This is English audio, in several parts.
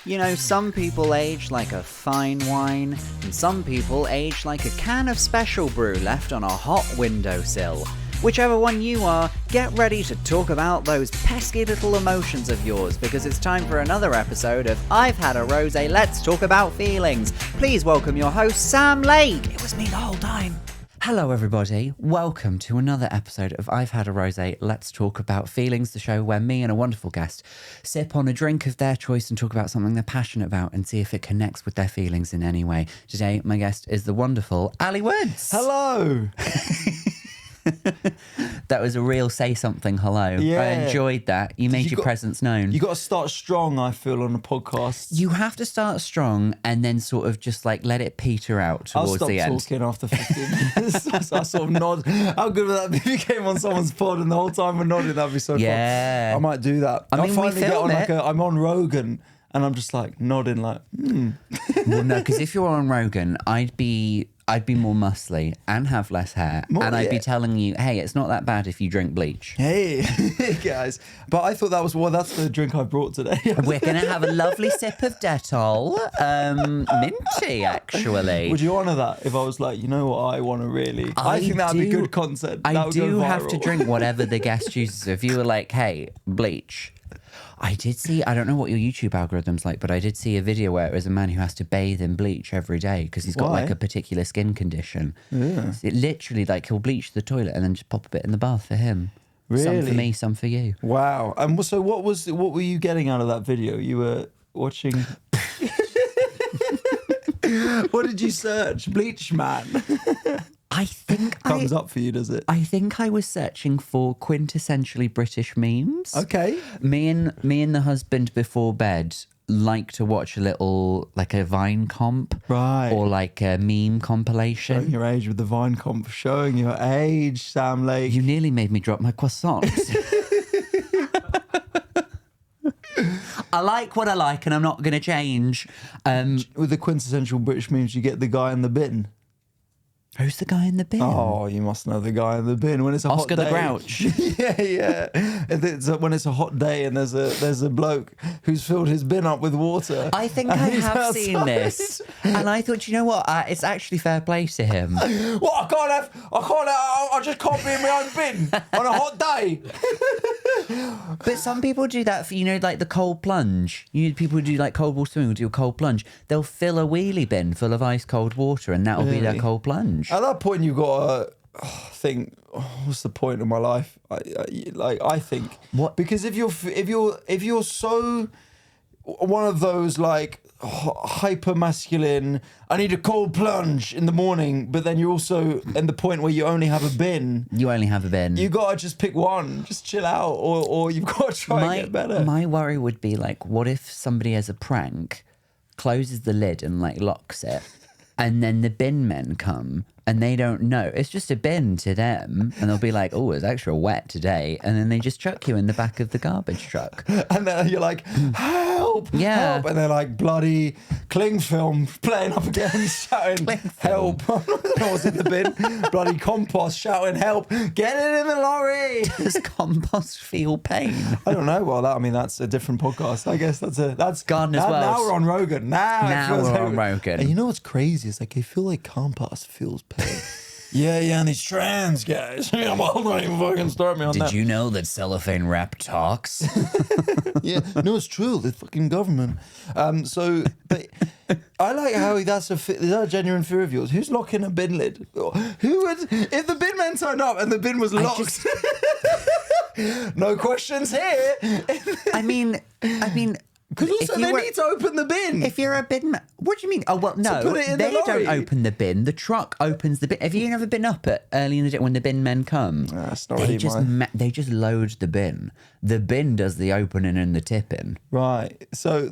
You know, some people age like a fine wine, and some people age like a can of special brew left on a hot windowsill. Whichever one you are, get ready to talk about those pesky little emotions of yours, because it's time for another episode of I've Had a Rosé, Let's Talk About Feelings. Please welcome your host, Sam Lake. It was me the whole time. Hello everybody, welcome to another episode of I've Had a Rosé, Let's Talk About Feelings, the show where me and a wonderful guest sip on a drink of their choice and talk about something they're passionate about and see if it connects with their feelings in any way. Today, my guest is the wonderful Ali Woods. Hello. That was a real say something hello. Yeah. I enjoyed that. You made your presence known. You got to start strong, I feel, on a podcast. You have to start strong and then sort of just like let it peter out towards the end. I'll stop talking after 15 minutes. So I sort of nod. How good would that be if you came on someone's pod and the whole time we're nodding? That'd be so fun. Yeah. I might do that. I mean, I'll finally we film get on it. I'm on Rogan and I'm just like nodding like, Well, no, because if you're on Rogan, I'd be more muscly and have less hair, and I'd be telling you, hey, it's not that bad if you drink bleach. Hey, guys. But I thought that's the drink I brought today. We're going to have a lovely sip of Dettol. Minty, actually. Would you honour that if I was like, you know what, I want to really... I think that would be good content. I That would go do have viral. to drink whatever the guest chooses. So if you were like, hey, bleach... I did see, I don't know what your YouTube algorithm's like, but I did see a video where it was a man who has to bathe in bleach every day because he's got like a particular skin condition. Yeah. It literally, like, he'll bleach the toilet and then just pop a bit in the bath for him. Really? Some for me, some for you. Wow. And so what were you getting out of that video? You were watching... What did you search? Bleach man. I think Comes up for you, does it? I think I was searching for quintessentially British memes. Okay. Me and the husband before bed like to watch a little, like a Vine comp. Right. Or like a meme compilation. Showing your age with the Vine comp. Showing your age, Sam Lake. You nearly made me drop my croissant. I like what I like and I'm not going to change. With the quintessential British memes, you get the guy in the bin. Who's the guy in the bin? Oh, you must know the guy in the bin when it's a Oscar hot day. the Grouch. Yeah. When it's a hot day and there's a bloke who's filled his bin up with water. I think I have seen this, and I thought, you know what? It's actually fair play to him. What? I just can't be in my own bin on a hot day. But some people do that for, you know, like the cold plunge. People who do like cold water swimming will do a cold plunge. They'll fill a wheelie bin full of ice cold water, and that'll be their cold plunge. At that point, you've got to think, what's the point of my life? I think What? Because if you're so one of those like hyper masculine, I need a cold plunge in the morning, but then you're also in the point where you only have a bin. You only have a bin. You gotta just pick one, just chill out, or you've got to try and get better. My worry would be like, what if somebody as a prank closes the lid and like locks it, and then the bin men come and they don't know. It's just a bin to them, and they'll be like, oh, it's extra wet today, and then they just chuck you in the back of the garbage truck. And then you're like, help, Yeah. help. And they're like bloody cling film playing up again, shouting, help. I don't know what's in the bin. Bloody compost shouting, help, get it in the lorry. Does compost feel pain? I don't know. Well, that's a different podcast. I guess that's Gardener's now, World. now we're on Rogan. Now we're on Rogan. And you know what's crazy? It's like I feel like compost feels pain. Yeah, and these trans guys. Well, don't even fucking start me on that. Did you know that cellophane wrap talks? Yeah, no, it's true. The fucking government. But I like how is that a genuine fear of yours? Who's locking a bin lid? Who would, if the bin man turned up and the bin was locked? No questions here. I mean, Because also they need to open the bin. If you're a bin man, what do you mean? Oh, well, no, put it in they the lorry. don't open the bin. The truck opens the bin. Have you never been up at early in the day when the bin men come? That's not they really just they just load the bin. The bin does the opening and the tipping. Right. So,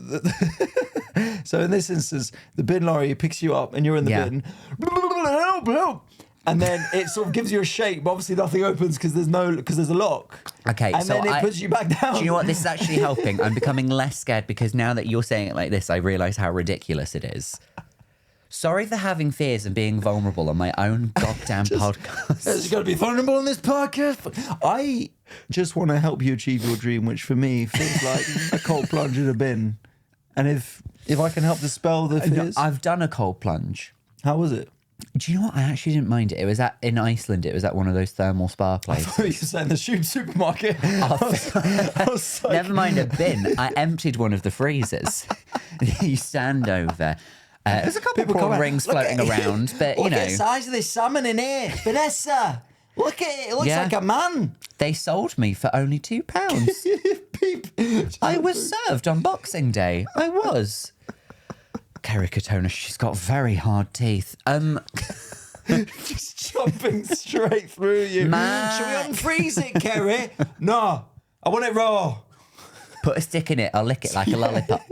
so in this instance, the bin lorry picks you up and you're in the bin. Help, help. And then it sort of gives you a shake, but obviously nothing opens because there's a lock. Okay, and so then it puts you back down. Do you know what? This is actually helping. I'm becoming less scared because now that you're saying it like this, I realise how ridiculous it is. Sorry for having fears and being vulnerable on my own goddamn podcast. There's got to be vulnerable on this podcast. I just want to help you achieve your dream, which for me feels like a cold plunge in a bin. And if I can help dispel the fears. I've done a cold plunge. How was it? Do you know what? I actually didn't mind it. It was in Iceland. It was at one of those thermal spa I places. thought you were saying the supermarket. I was like, Never mind a bin. I emptied one of the freezers. You stand over. There's a couple of prawn rings floating around, but you know. Look at the size of this salmon in here. Vanessa, look at it. It looks like a man. They sold me for only £2. I was served on Boxing Day. I was. Kerry Katona, she's got very hard teeth. Just jumping straight through you. Mac. Should we unfreeze it, Kerry? No, I want it raw. Put a stick in it, I'll lick it like a lollipop.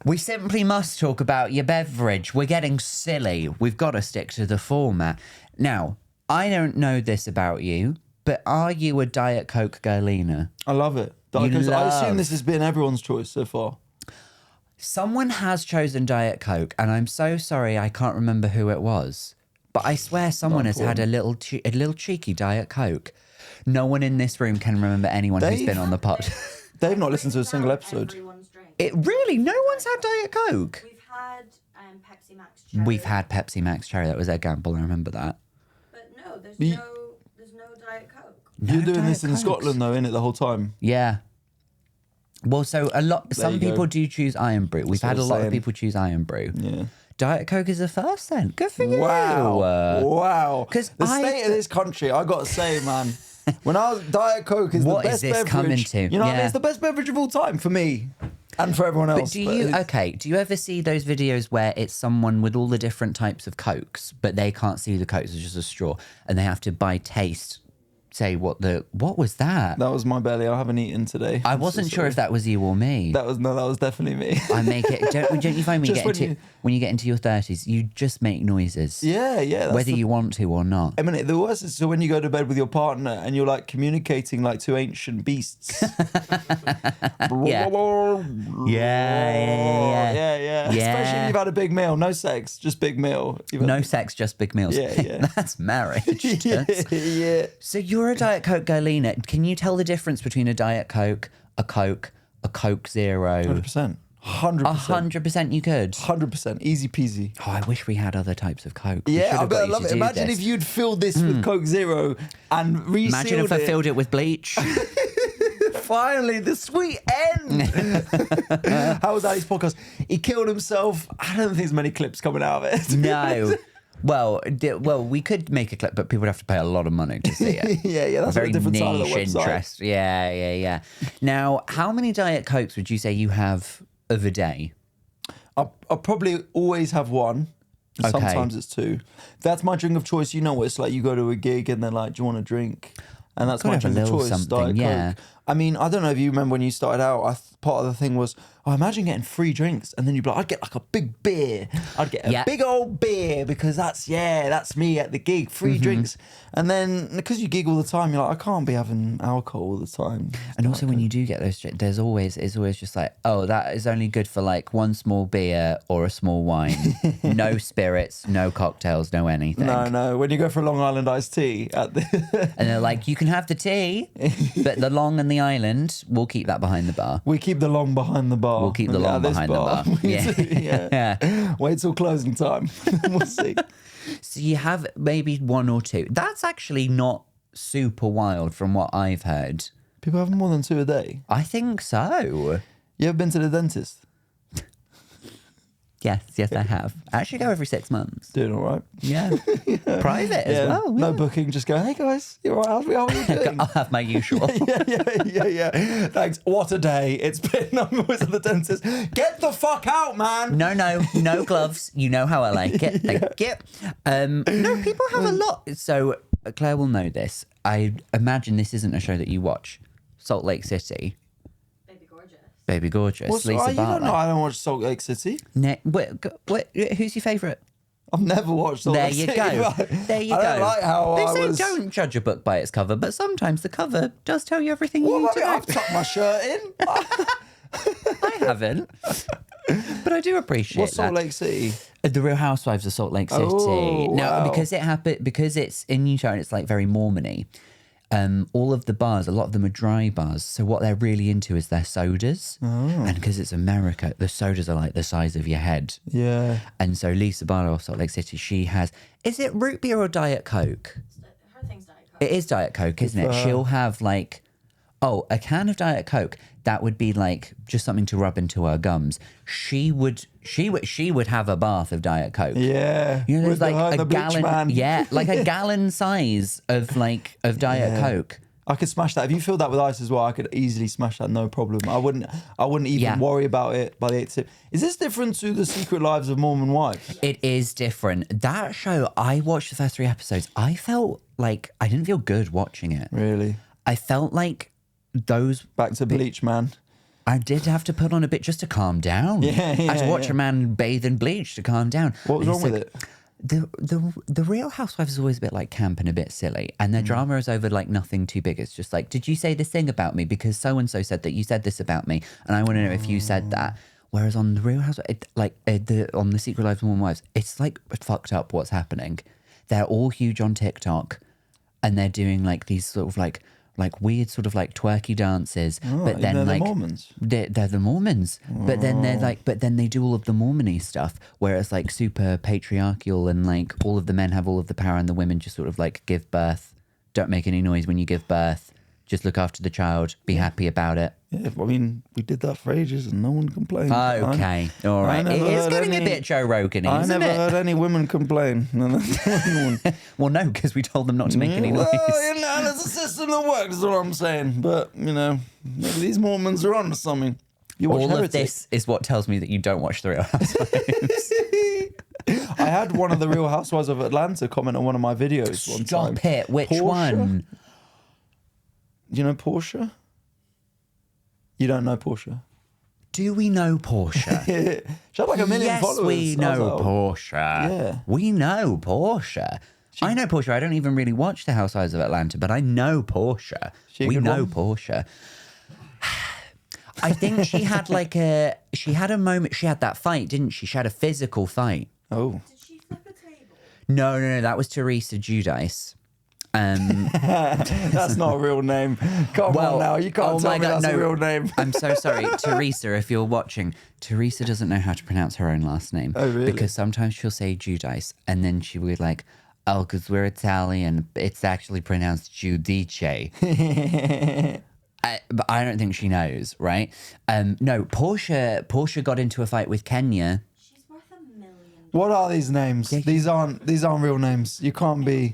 We simply must talk about your beverage. We're getting silly. We've got to stick to the format. Now, I don't know this about you, but are you a Diet Coke girlina? I love it. I assume this has been everyone's choice so far. Someone has chosen Diet Coke, and I'm so sorry I can't remember who it was. But I swear someone has had a little cheeky Diet Coke. No one in this room can remember anyone who's been on the pod. They've not listened to a single episode. It really? No one's had Diet Coke? We've had Pepsi Max Cherry. We've had Pepsi Max Cherry. That was their gamble, I remember that. But no, there's no Diet Coke. You're doing this in Cokes. Scotland though, innit, the whole time? Yeah. Well, so some people do choose Iron Brew. We've had a lot of people choose Iron Brew. Yeah. Diet Coke is the first then. Good for you. Wow. 'Cause the state of this country, I got to say, man, when I was Diet Coke is What the is best this beverage. coming to? You know, Yeah. it's the best beverage of all time for me and for everyone else. But do you ever see those videos where it's someone with all the different types of Cokes, but they can't see the Cokes, it's just a straw, and they have to by taste say what was that? That was my belly. I haven't eaten today. I wasn't sure if that was you or me. That was definitely me. I make it. Don't you find Just when you get into your 30s, you just make noises. Yeah. That's whether you want to or not. I mean, the worst is so when you go to bed with your partner and you're like communicating like two ancient beasts. Yeah. Yeah. Especially if you've had a big meal. No sex, just big meal. No sex, just big meals. Yeah. That's marriage. Yeah. So you're a Diet Coke girlina. Can you tell the difference between a Diet Coke, a Coke Zero? 100%. 100% you could. 100%. Easy peasy. Oh, I wish we had other types of Coke. We should Yeah, I have bet got I you love to it. do Imagine this. if you'd filled this with Coke Zero and resealed Imagine if I filled it with bleach. Finally, the sweet end. How was Ali's podcast? He killed himself. I don't think there's many clips coming out of it. No. Well, we could make a clip, but people would have to pay a lot of money to see it. yeah, that's Very a different side of the niche website. interest. Yeah. Now, how many Diet Cokes would you say you have of a day? I'll probably always have one. Okay. Sometimes it's two. That's my drink of choice. You know what it's like. You go to a gig and they're like, "Do you want a drink?" And that's my Gotta have a drink of little choice. something, Diet yeah. Coke. I mean, I don't know if you remember when you started out. Part of the thing was, imagine getting free drinks, and then you'd be like, I'd get like a big beer. I'd get a big old beer because that's me at the gig. Free drinks, and then because you gig all the time, you're like, I can't be having alcohol all the time. And also, when you do get those, it's always just like, oh, that is only good for like one small beer or a small wine. No spirits, no cocktails, no anything. No. When you go for a Long Island iced tea at the And they're like, you can have the tea, but the long and the island, we'll keep that behind the bar. we keep the long behind the bar. We'll keep the long This behind the bar. Yeah. Wait till closing time. We'll see. So you have maybe one or two. That's actually not super wild from what I've heard. People have more than two a day. I think so. You ever been to the dentist? Yes, I have. I actually go every 6 months. Doing all right. Yeah. Private as well. No yeah. booking. Just go, hey guys, you all right? How are you doing? I'll have my usual. Yeah. Thanks. What a day it's been. I'm always at the dentist. Get the fuck out, man. No gloves. You know how I like it. Thank you. No, people have a lot. So Claire will know this. I imagine this isn't a show that you watch. Salt Lake City. Baby Gorgeous. What's, Lisa you don't Bartlett. know I don't watch Salt Lake City. Who's your favourite? I've never watched Salt There Lake you City. go. There you go. I don't like how they I say was... don't judge a book by its cover, but sometimes the cover does tell you everything you need What to about know. I've tucked my shirt in. I haven't. But I do appreciate What's Salt that. Lake City? The Real Housewives of Salt Lake City. Oh, Now, wow. because it's in Utah and it's like very Mormon-y, all of the bars, a lot of them are dry bars. So what they're really into is their sodas. And because it's America, the sodas are like the size of your head. Yeah. And so Lisa Barlow of Salt Lake City, she has, is it root beer or Diet Coke? Her thing's Diet Coke. It is Diet Coke, isn't it? She'll have like, a can of Diet Coke. That would be like just something to rub into her gums. She would have a bath of Diet Coke. Yeah. You know, there's With like the a beach gallon. man. Yeah, like a gallon size of Diet Coke. I could smash that. If you filled that with ice as well, I could easily smash that, no problem. I wouldn't even worry about it by the 8th sip. Is this different to The Secret Lives of Mormon Wives? It is different. That show, I watched the first 3 episodes. I felt like I didn't feel good watching it. Really? I felt like those. Back to Bleach, man. I did have to put on a bit just to calm down. Yeah, I had to watch a man bathe in bleach to calm down. What was wrong with it? The Real Housewives is always a bit like camp and a bit silly, and their drama is over like nothing too big. It's just like, did you say this thing about me because so and so said that you said this about me, and I want to know if you said that. Whereas on the Real Housewives, on the Secret Lives of Mormon Wives, it's like fucked up what's happening. They're all huge on TikTok, and they're doing like these sort of like weird sort of like twerky dances, but then they're like the Mormons. They're the Mormons, but then they're like, but then they do all of the Mormon-y stuff where it's like super patriarchal and like all of the men have all of the power and the women just sort of like give birth. Don't make any noise when you give birth. Just look after the child. Be happy about it. Yeah, I mean, we did that for ages and no one complained. Okay, all right. It is getting a bit Joe Rogan-y, I isn't never it? heard any women complain. Well, no, because we told them not to make any noise. Well, you know, there's a system that works, is what I'm saying. But, you know, maybe these Mormons are on to something. You watch All Heretic? of this is what tells me that you don't watch The Real Housewives. I had one of the Real Housewives of Atlanta comment on one of my videos one time. Stop it. Which Portia? one? Do you know Portia? You don't know Portia? Do we know Portia? She had like 1 million yes, followers. we I was know like, oh. Portia. Yeah. We know Portia. I know Portia. I don't even really watch The Housewives of Atlanta, but I know Portia. She a We good know one? Portia. I think she had a moment. She had that fight, didn't she? She had a physical fight. Oh. Did she flip a table? No. That was Teresa Giudice. That's not a real name. Come on now. You can't tell me that's a real name. I'm so sorry. Teresa, if you're watching, Teresa doesn't know how to pronounce her own last name. Oh, really? Because sometimes she'll say Giudice and then she would like, oh, because we're Italian, it's actually pronounced Giudice. But I don't think she knows, right? No, Portia got into a fight with Kenya. She's worth $1 million. What are these names? These aren't real names. You can't be.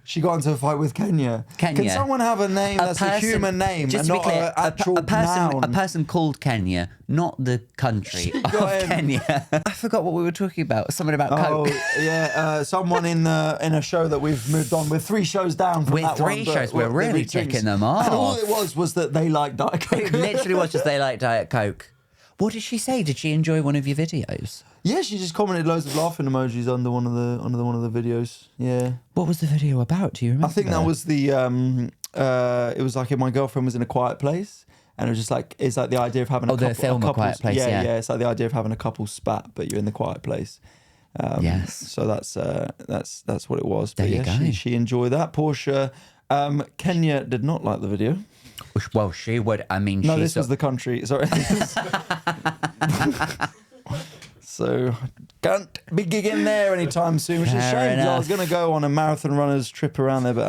She got into a fight with Kenya. Kenya. Can someone have a name that's a human name just and to be not clear, an actual noun? a person called Kenya, not the country of got in. Kenya. I forgot what we were talking about. Something about Oh Coke. yeah, someone in a show that we've moved on. We're 3 shows down from We're that 3 one, but shows, we're they really read drinks. ticking them off. And all it was that they like Diet Coke. It literally was just they like Diet Coke. What did she say? Did she enjoy one of your videos? Yeah, she just commented loads of laughing emojis under one of the videos. Yeah. What was the video about? Do you remember? I think that was the it was like if my girlfriend was in a quiet place, and it was just like it's like the idea of having the film A Quiet Place, yeah. It's like the idea of having a couple spat, but you're in the quiet place. Yes. So that's what it was. There But you yeah, go. she enjoyed that. Portia, Kenya did not like the video. Well, she would. I mean, No, she this was the country. Sorry. So can't be gigging there anytime soon, which is a Fair shame. 'Cause I was enough. going to go on a marathon runners trip around there, but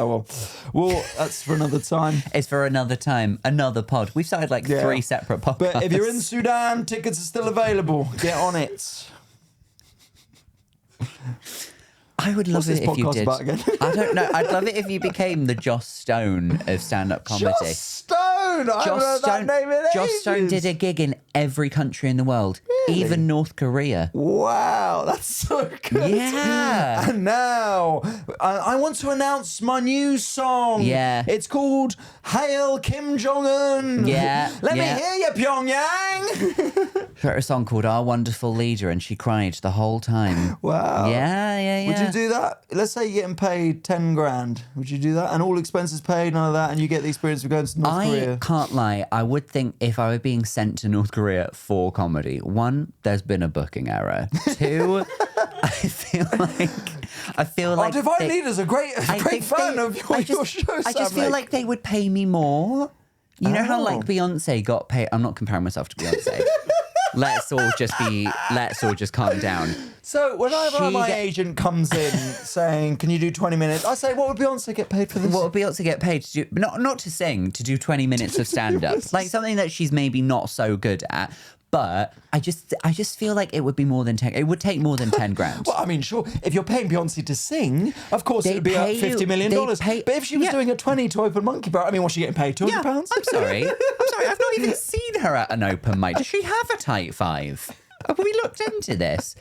well, that's for another time. It's for another time, another pod. We've started like 3 separate podcasts. But if you're in Sudan, tickets are still available. Get on it. I would love What's this it if you podcast did. about again? I don't know. I'd love it if you became the Joss Stone of stand-up comedy. Joss Stone. I haven't heard that name in Joss ages. Stone did a gig in every country in the world, Really? even North Korea. Wow, that's so good. Yeah. And now I want to announce my new song. Yeah. It's called Hail Kim Jong-un. Yeah, Let yeah. me hear you, Pyongyang. She wrote a song called Our Wonderful Leader, and she cried the whole time. Wow. Yeah. Would you do that? Let's say you're getting paid 10 grand. Would you do that? And all expenses paid, none of that, and you get the experience of going to North Korea. I can't lie. I would think if I were being sent to North Korea for comedy, 1, there's been a booking error. 2, I feel like Divine Leader's a great fan of your show, I just Sam, feel like they would pay me more. You know how like Oh. Beyonce got paid. I'm not comparing myself to Beyonce. Let's all just calm down. So whenever She my get- agent comes in saying, "Can you do 20 minutes?" I say, "What would Beyonce get paid for this?" What would Beyonce get paid to do? Not to sing, to do 20 minutes of stand up, like something that she's maybe not so good at. But I just feel like it would be more than 10. It would take more than 10 grand. Well, I mean, sure. If you're paying Beyonce to sing, of course it They would be pay at $50 you- million. they pay- But if she was yeah. doing a 20 to open Monkey Bar, I mean, what's she getting paid? £200? I'm sorry. I've not even seen her at an open mic. Does she have a tight five? Have we looked into this?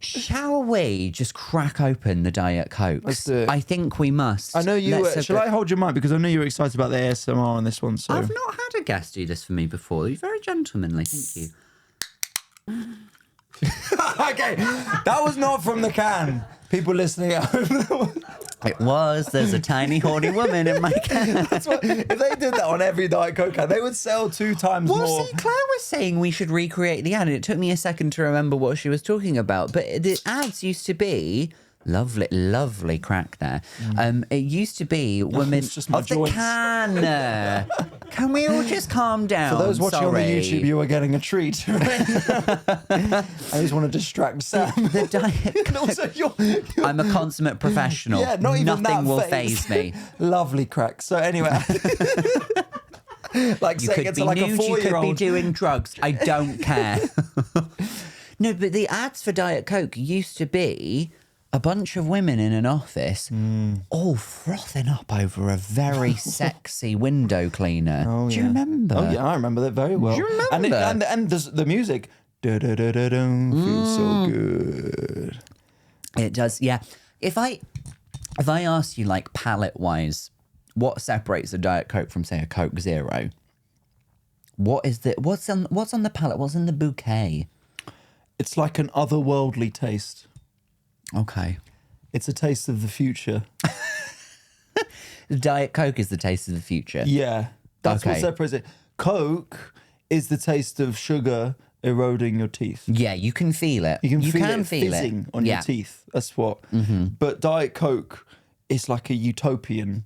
Shall we just crack open the Diet Coke? Let's do it. I think we must. I know you. Let's Shall I hold your mic because I know you're excited about the ASMR on this one. So I've not had a guest do this for me before. You're very gentlemanly. Thank you. okay, that was not from the can. People listening at home. It was. There's a tiny horny woman in my can. That's what, if they did that on every Diet Coke can, they would sell 2 times Well, more. see, Claire was saying we should recreate the ad, and it took me a second to remember what she was talking about. But the ads used to be lovely crack there. It used to be women it's just my of the joints. can. Can we all just calm down? For those watching on the Sorry. YouTube, you are getting a treat. I just want to distract Sam. The Diet And also, you're I'm a consummate professional. yeah, not even Nothing that will phase. faze me. Lovely crack. So anyway, like You saying could it be to like a nude, you could be 4-year-old. doing drugs. I don't care. No, but the ads for Diet Coke used to be a bunch of women in an office all frothing up over a very sexy window cleaner. Oh, Do you yeah. remember? Oh yeah, I remember that very well. Do you And remember? and the music. Da-da-da-da-dum, feels so good. It does, yeah. If I ask you, like, palette-wise, what separates a Diet Coke from, say, a Coke Zero? What's on the palette? What's in the bouquet? It's like an otherworldly taste. Okay. It's a taste of the future. Diet Coke is the taste of the future. Yeah, that's what Okay. separates it. Coke is the taste of sugar eroding your teeth. Yeah, you can feel it. You can feel it feel fizzing on Yeah. your teeth. That's what. But Diet Coke is like a utopian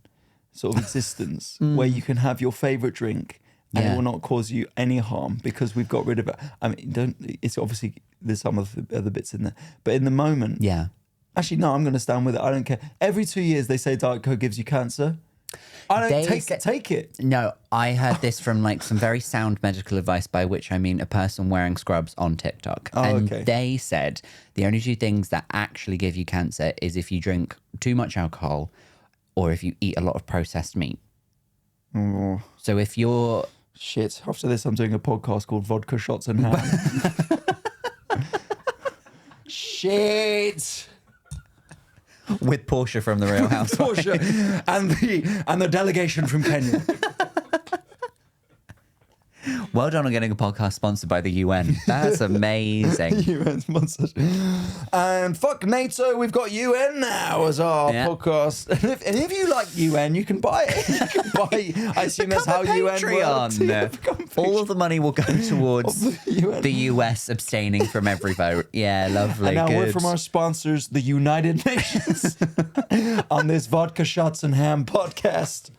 sort of existence where you can have your favorite drink and Yeah. it will not cause you any harm because we've got rid of it. I mean, it's obviously there's some of the other bits in there, but in the moment, Yeah. actually, no, I'm going to stand with it. I don't care. Every 2 years they say Diet Coke gives you cancer. I don't They take it. No, I heard this from like some very sound medical advice, by which I mean a person wearing scrubs on TikTok. Oh, and okay. they said the only 2 things that actually give you cancer is if you drink too much alcohol or if you eat a lot of processed meat. Oh, So if you're shit. After this, I'm doing a podcast called Vodka Shots and Ham. Shit. with Portia from the Real House, Porsche and the delegation from Kenya. well done on getting a podcast sponsored by the UN. That's amazing. UN sponsorship. And fuck NATO, we've got UN now as our Yeah. podcast. And if you like UN, you can buy it. You can buy. I assume that's how Become a UN works. Yeah, become a All of the money will go towards Of the UN. the US abstaining from every vote. Yeah, lovely. And now good. word from our sponsors, the United Nations, on this Vodka Shots and Ham podcast.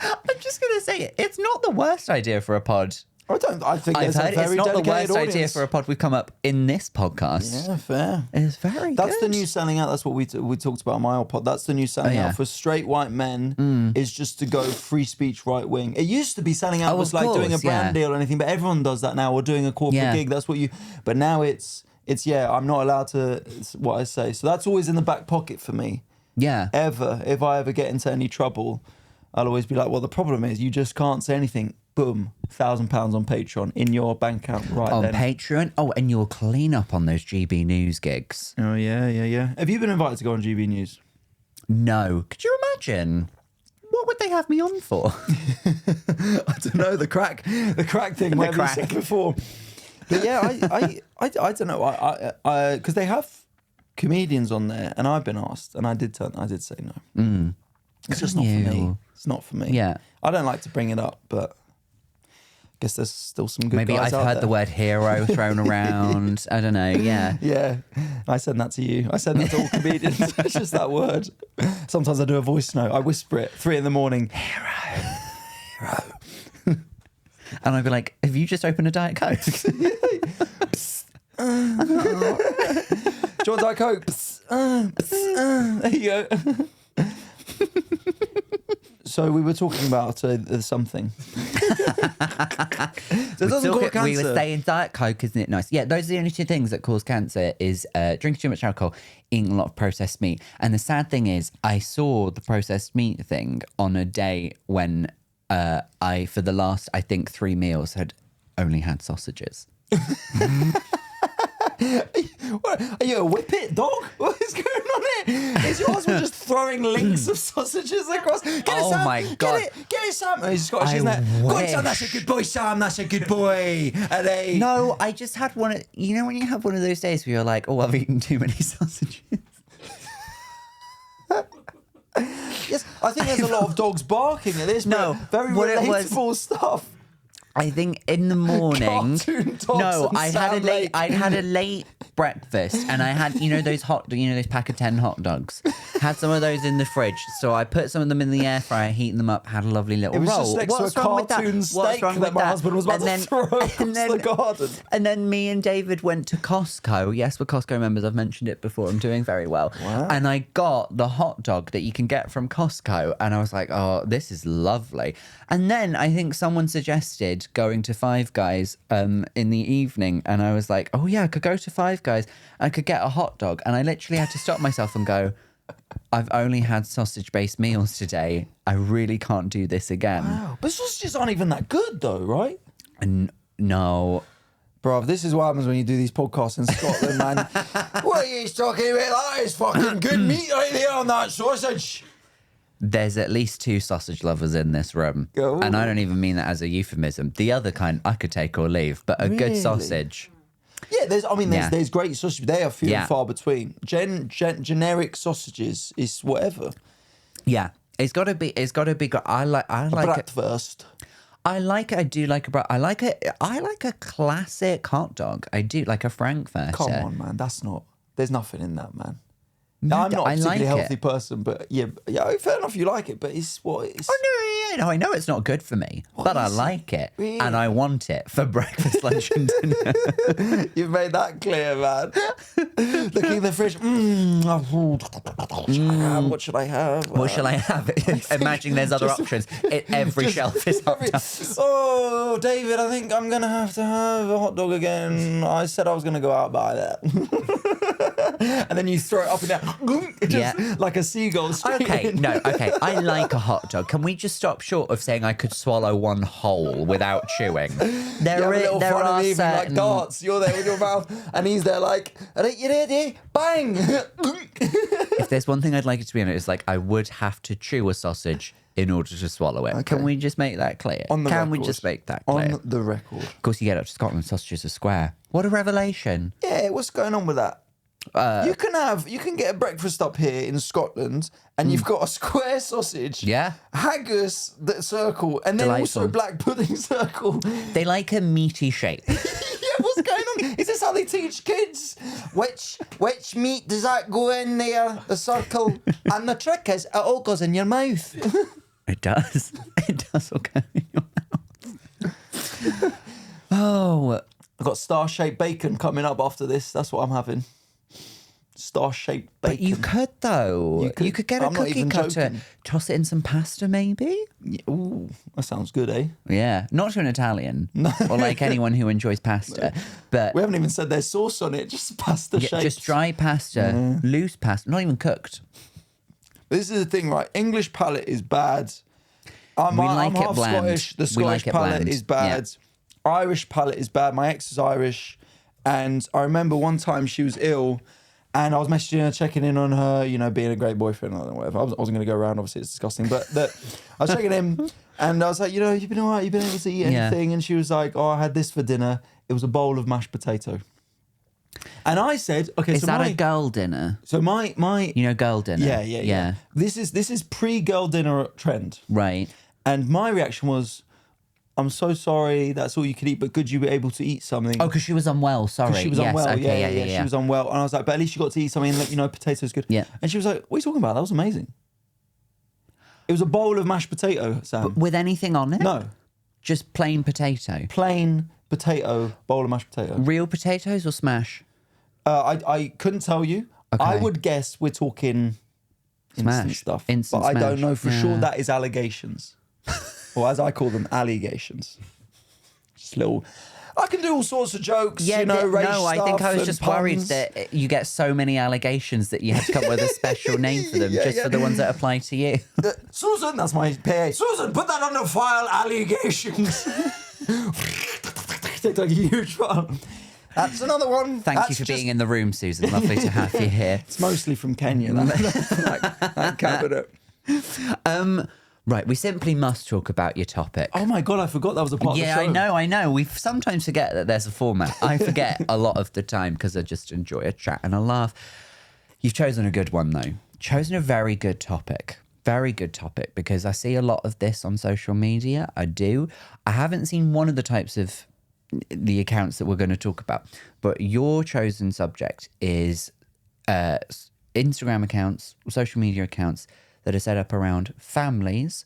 I'm just going to say it's not the worst idea for a pod. I think I've there's a heard very it's not the dedicated worst idea audience. for a pod we've come up in this podcast. Yeah, fair. It's very That's good. the new selling out. That's what we talked about on my old pod. That's the new selling yeah. out for straight white men is just to go free speech right wing. It used to be selling out Oh, was of like doing a course, brand yeah. deal or anything, but everyone does that now or doing a corporate Yeah. gig. That's what you. But now it's I'm not allowed to. It's what I say. So that's always in the back pocket for me. Yeah. Ever if I ever get into any trouble, I'll always be like, well, the problem is you just can't say anything. Boom, £1,000 on Patreon in your bank account right On then. Patreon. Oh, and you'll clean up on those GB News gigs. Oh yeah. Have you been invited to go on GB News? No. Could you imagine? What would they have me on for? I don't know the crack thing. Whatever crack. you said before. But yeah, I don't know. I because they have comedians on there, and I've been asked, and I did say no. It's just not for me. you. It's not for me. Yeah. I don't like to bring it up, but guess there's still some good Maybe guys I've out heard there. the word hero thrown around. I don't know. Yeah. Yeah, I send that to you. I send that to all comedians. It's just that word. Sometimes I do a voice note. I whisper it 3 a.m. Hero. And I'd be like, have you just opened a Diet Coke? Do you want Diet Coke? There you go. So we were talking about something. So it doesn't cause cancer. We were saying Diet Coke, isn't it nice? Yeah, those are the only two things that cause cancer is drinking too much alcohol, eating a lot of processed meat. And the sad thing is, I saw the processed meat thing on a day when I, for the last, I think, 3 meals, had only had sausages. What, are you a whippet dog? What is going on here? Is your husband just throwing links of sausages across? Get it, Oh Sam. my God. Get it, Sam. He's Scottish, isn't it? Go on, Sam. That's a good boy, Sam. That's a good boy. And they... No, I just had one. You know when you have one of those days where you're like, oh, I've eaten too many sausages. Yes, I think there's a lot of dogs barking at this. No, very what it was- relatable stuff. I think in the morning. Cartoon dogs No, and I had a Sam late. Lake. I had a late breakfast, and I had those those pack of 10 hot dogs. Had some of those in the fridge, so I put some of them in the air fryer, heating them up, had a lovely little It was roll. just next What's to a wrong with that? cartoon What's steak wrong that with my husband was about to throw across the garden. And then me and David went to Costco. Yes, we're Costco members. I've mentioned it before. I'm doing very well. Wow. And I got the hot dog that you can get from Costco. And I was like, oh, this is lovely. And then I think someone suggested going to Five Guys in the evening. And I was like, oh, yeah, I could go to Five Guys. I could get a hot dog. And I literally had to stop myself and go, I've only had sausage-based meals today. I really can't do this again. Wow. But sausages aren't even that good, though, right? No. Bruv, this is what happens when you do these podcasts in Scotland, man. What are you talking about? That is fucking good meat right there on that sausage. There's at least 2 sausage lovers in this room. Go. And I don't even mean that as a euphemism. The other kind I could take or leave, but a good Really? sausage. Yeah, there's Yeah. great sausages. They are few Yeah. and far between. Generic sausages is whatever. Yeah. It's got to be good. I like it. Bratwurst. I do like I like a classic hot dog. I do like a Frankfurter. Come on, man. There's nothing in that, man. No, I'm not a I like particularly it. healthy person, but yeah, fair enough. You like it, but it's what it's. Oh, no, I know it's not good for me, but I is it? like it. Really? And I want it for breakfast, lunch, and dinner. You've made that clear, man. Looking in the fridge. What should I have? What shall I have? Imagine there's other options. Every shelf is hot dogs. Oh, David, I think I'm going to have a hot dog again. I said I was going to go out and buy that. And then you throw it up and down, just like a seagull straight Okay, in. okay. I like a hot dog. Can we just stop short of saying I could swallow one whole without chewing? You have a little there fun are of evening like certain- darts. You're there with your mouth, and he's there like, are you ready? Bang! If there's one thing I'd like it to be on it, it's like I would have to chew a sausage in order to swallow it. Okay. Can we just make that clear? On the Can we record. just make that clear? On the record. Of course, you get up to Scotland, sausages are square. What a revelation! Yeah, what's going on with that? You can get a breakfast up here in Scotland, and you've got a square sausage, Yeah. haggis that circle, and then also Delightful. black pudding circle. They like a meaty shape. Yeah, what's going on? Is this how they teach kids? Which meat does that go in there? The circle, and the trick is it all goes in your mouth. It does. It does all go in your mouth. Oh, I've got star-shaped bacon coming up after this. That's what I'm having. Star-shaped bacon. but you could though. You could get a I'm not cookie even cutter, joking. toss it in some pasta, maybe. Ooh, that sounds good, eh? Yeah, not to an Italian or like anyone who enjoys pasta, but We haven't even said there's sauce on it, just pasta shapes. just dry pasta, loose pasta, not even cooked. This is the thing, right? English palate is bad. I'm like it half bland. Scottish. The We Scottish like it palate bland. is bad. Irish palate is bad. My ex is Irish. And I remember one time she was ill and I was messaging her, checking in on her, being a great boyfriend or whatever. I wasn't going to go around, obviously, it's disgusting. But I was checking in and I was like, you've been all right? You've been able to eat anything? And she was like, I had this for dinner. It was a bowl of mashed potato. And I said, okay, Is that a girl dinner? So my Girl dinner. yeah. This is pre-girl dinner trend. Right. And my reaction was, I'm so sorry. That's all you could eat, but could you be able to eat something? Oh, because she was unwell. Sorry. She was Yes, unwell. okay, Yeah. She was unwell. And I was like, but at least you got to eat something and let you know potatoes good. Yeah. And she was like, what are you talking about? That was amazing. It was a bowl of mashed potato, Sam. With anything on it? No. Just plain potato. Plain potato, bowl of mashed potato. Real potatoes or smash? I couldn't tell you. Okay. I would guess we're talking instant Smash. stuff. Instant but I don't smash. know for Yeah. sure that is allegations. Or as I call them, allegations. Just little... I can do all sorts of jokes, race no, I think I was stuff just and worried puns. that you get so many allegations that you have to come up with a special name for them, for the ones that apply to you. Susan, that's my PA. Susan, put that under file, allegations. Take like a huge file. That's another one. Thank you for being in the room, Susan. Lovely to have you here. It's mostly from Kenya, that cabinet. Right, we simply must talk about your topic. Oh my God, I forgot that was a part Yeah, of the show. I know. We sometimes forget that there's a format. I forget a lot of the time because I just enjoy a chat and a laugh. You've chosen a good one, though. Chosen a very good topic. Very good topic, because I see a lot of this on social media. I do. I haven't seen one of the types of the accounts that we're going to talk about, but your chosen subject is Instagram accounts, social media accounts that are set up around families,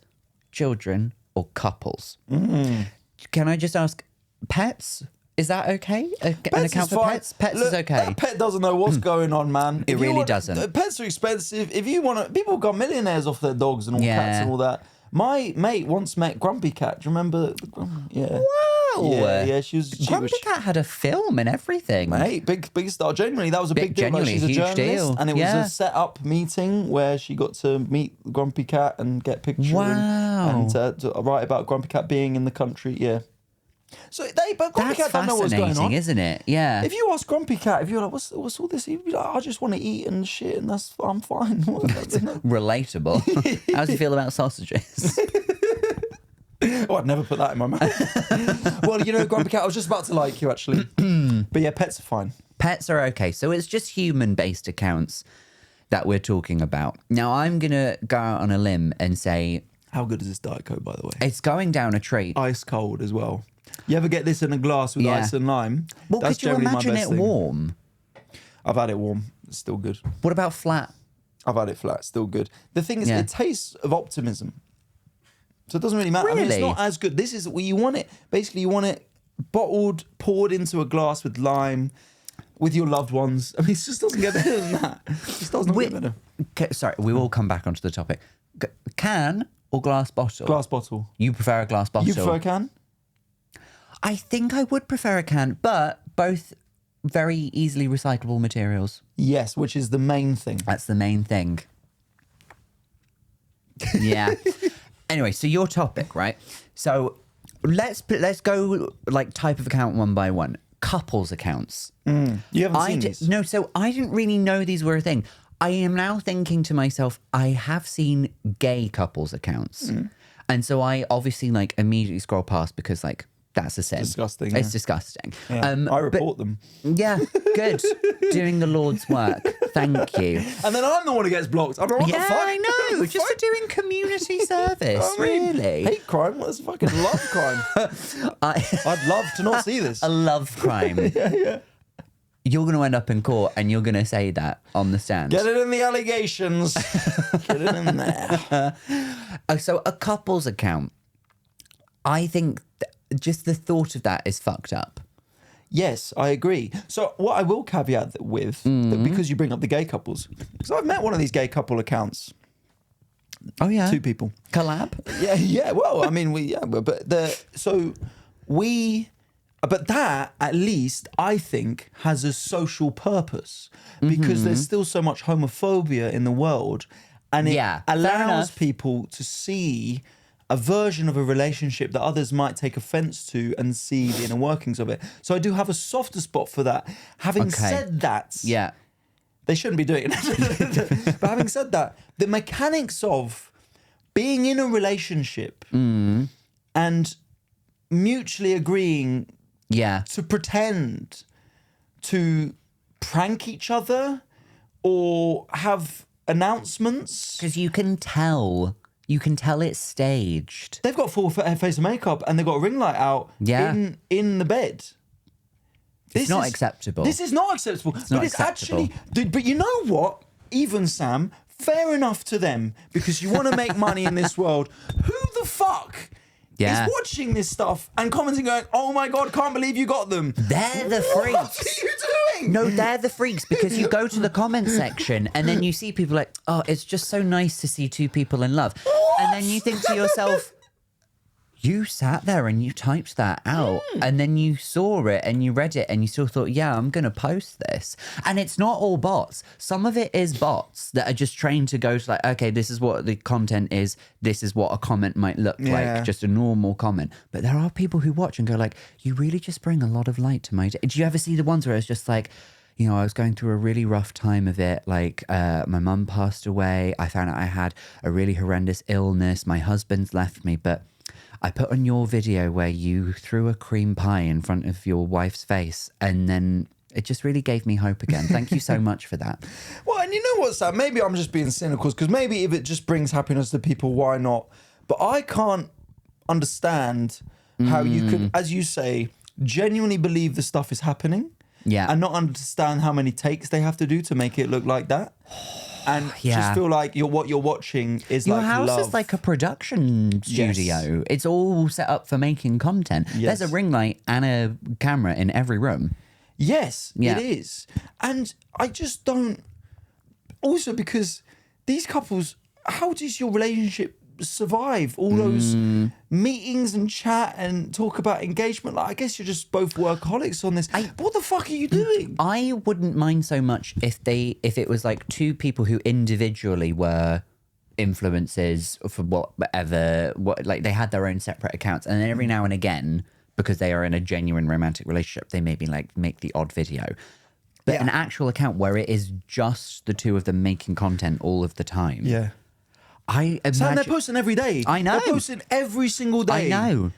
children, or couples. Can I just ask, pets? Is that okay? An account for pets? Pets Look, is okay. That pet doesn't know what's going on, man. It If you really want- doesn't. Pets are expensive. If you want to, people got millionaires off their dogs and all Yeah. cats and all that. My mate once met Grumpy Cat. Do you remember? Yeah. Wow. Yeah. She was. Grumpy Cat had a film and everything. Mate, big star. Genuinely, that was a big deal. Like, genuinely she's a huge journalist, deal. and it was Yeah. a set-up meeting where she got to meet Grumpy Cat and get pictures Wow. and to write about Grumpy Cat being in the country. Yeah. So but Grumpy That's Cat don't know what's fascinating, going on. isn't it? Yeah. If you ask Grumpy Cat, if you're like, what's all this? He'd be like, I just want to eat and shit, and I'm fine. Relatable. How does he feel about sausages? Oh, I'd never put that in my mouth. Well, Grumpy Cat, I was just about to like you, actually. But yeah, pets are fine. Pets are okay. So it's just human-based accounts that we're talking about. Now, I'm going to go out on a limb and say How good is this Diet Coke, by the way? it's going down a treat. Ice cold as well. You ever get this in a glass with Yeah. ice and lime? Well, That's could you generally my imagine best it thing. warm? I've had it warm. It's still good. What about flat? I've had it flat. Still good. The thing is, Yeah. it tastes of optimism. So it doesn't really matter. I mean, it's Really? not as good. This is, well, you want it, basically you want it bottled, poured into a glass with lime, with your loved ones. I mean, it just doesn't get better than that. It just does not get better. Sorry, we will come back onto the topic. Can or glass bottle? Glass bottle. You prefer a glass bottle? You prefer a can? I think I would prefer a can, but both very easily recyclable materials. Yes, which is the main thing. That's the main thing. Yeah. Anyway, so your topic, right? So let's go like type of account one by one. Couples accounts. You haven't seen these? No, so I didn't really know these were a thing. I am now thinking to myself, I have seen gay couples accounts. And so I obviously like immediately scroll past because like that's a sin. Disgusting, It's yeah. disgusting. Yeah. I but- report them. Yeah, good. Doing the Lord's work. Thank you. And then I'm the one who gets blocked. I'm like, what Yeah, the fuck? I know. What the Just fuck? for doing community service, I mean, really. Hate crime? What's fucking love crime? I'd love to not see this. A love crime. Yeah. You're going to end up in court and you're going to say that on the stand. Get it in the allegations. Get it in there. So a couple's account, I think just the thought of that is fucked up. Yes, I agree. So what I will caveat that with, that because you bring up the gay couples, because I've met one of these gay couple accounts. Oh, yeah. 2 people. Collab? Yeah. Well, I mean, but that at least I think has a social purpose because there's still so much homophobia in the world, and it Yeah, fair allows enough. people to see a version of a relationship that others might take offense to and see the inner workings of it. So I do have a softer spot for that. Having Okay. said that, Yeah. they shouldn't be doing it. But having said that, the mechanics of being in a relationship and mutually agreeing Yeah. to pretend to prank each other or have announcements. Because you can tell You can tell it's staged. They've got full face of makeup and they've got a ring light out in the bed. It's not acceptable. This is not acceptable. not acceptable. But you know what? Even Sam, fair enough to them because you want to make money in this world. Who the fuck is watching this stuff and commenting going, oh my God, can't believe you got them? They're the freaks. What are you doing? No, they're the freaks because you go to the comment section and then you see people like, oh, it's just so nice to see two people in love. What? And then you think to yourself, you sat there and you typed that out and then you saw it and you read it and you still thought, yeah, I'm going to post this. And it's not all bots. Some of it is bots that are just trained to go to like, okay, this is what the content is. This is what a comment might look like, just a normal comment. But there are people who watch and go like, you really just bring a lot of light to my day. Do you ever see the ones where it's just like, you know, I was going through a really rough time of it. Like, my mum passed away. I found out I had a really horrendous illness. My husband's left me, but I put on your video where you threw a cream pie in front of your wife's face and then it just really gave me hope again. Thank you so much for that. Well, and you know what, Sam? Maybe I'm just being cynical because maybe if it just brings happiness to people, why not? But I can't understand how you could, as you say, genuinely believe the stuff is happening and not understand how many takes they have to do to make it look like that. And just feel like what you're watching is your like house love. is like a production studio. Yes. It's all set up for making content. Yes. There's a ring light and a camera in every room. Yes, it is. And I just don't... Also, because these couples, how does your relationship survive all those meetings and chat and talk about engagement? Like, I guess you're just both workaholics on this. What the fuck are you doing? I wouldn't mind so much if it was like two people who individually were influencers for whatever, like they had their own separate accounts, and then every now and again, because they are in a genuine romantic relationship, they maybe like make the odd video. But an actual account where it is just the two of them making content all of the time. Yeah. I imagine... Sam, they're posting every day. I know. They're posting every single day. I know.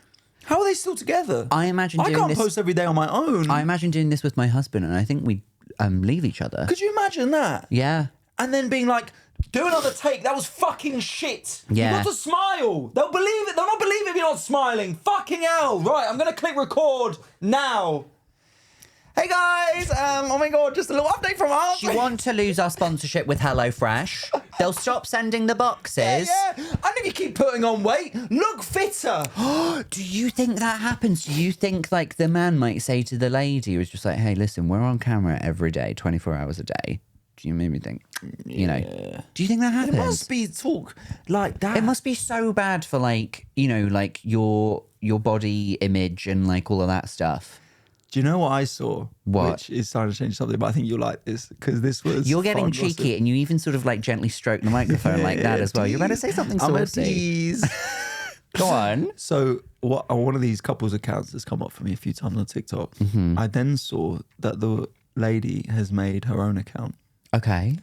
How are they still together? I imagine doing I can't this... post every day on my own. I imagine doing this with my husband, and I think we'd leave each other. Could you imagine that? Yeah. And then being like, do another take. That was fucking shit. Yeah. You've got to smile. They'll believe it. They'll not believe it if you're not smiling. Fucking hell. Right, I'm going to click record now. Hey guys, oh my God, just a little update from us. Do you want to lose our sponsorship with HelloFresh? They'll stop sending the boxes. Yeah. And if you keep putting on weight, look fitter. Do you think that happens? Do you think like the man might say to the lady who's just like, hey, listen, we're on camera every day, 24 hours a day. Do you maybe think, you know, do you think that happens? It must be talk like that. It must be so bad for like, you know, like your body image and like all of that stuff. Do you know what I saw? What? Which is starting to change something, but I think you'll like this because this was. You're getting cheeky and you even sort of like gently stroke the microphone like that as well. You're about to say something saucy. Go on. So one of these couples accounts has come up for me a few times on TikTok. I then saw that the lady has made her own account. Okay.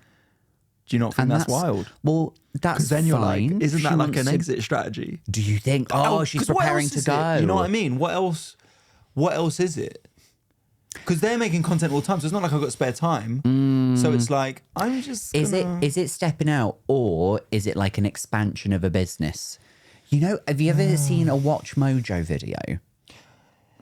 Do you not think that's wild? Well, that's because then you're fine. like, isn't She that like wants an to- exit strategy? Do you think? Oh, she's 'cause what preparing else to is go. it? You know what I mean? What else? What else is it? Because they're making content all the time, so it's not like I've got spare time. So it's like I'm just. Is it stepping out, or is it like an expansion of a business? You know, have you ever seen a Watch Mojo video?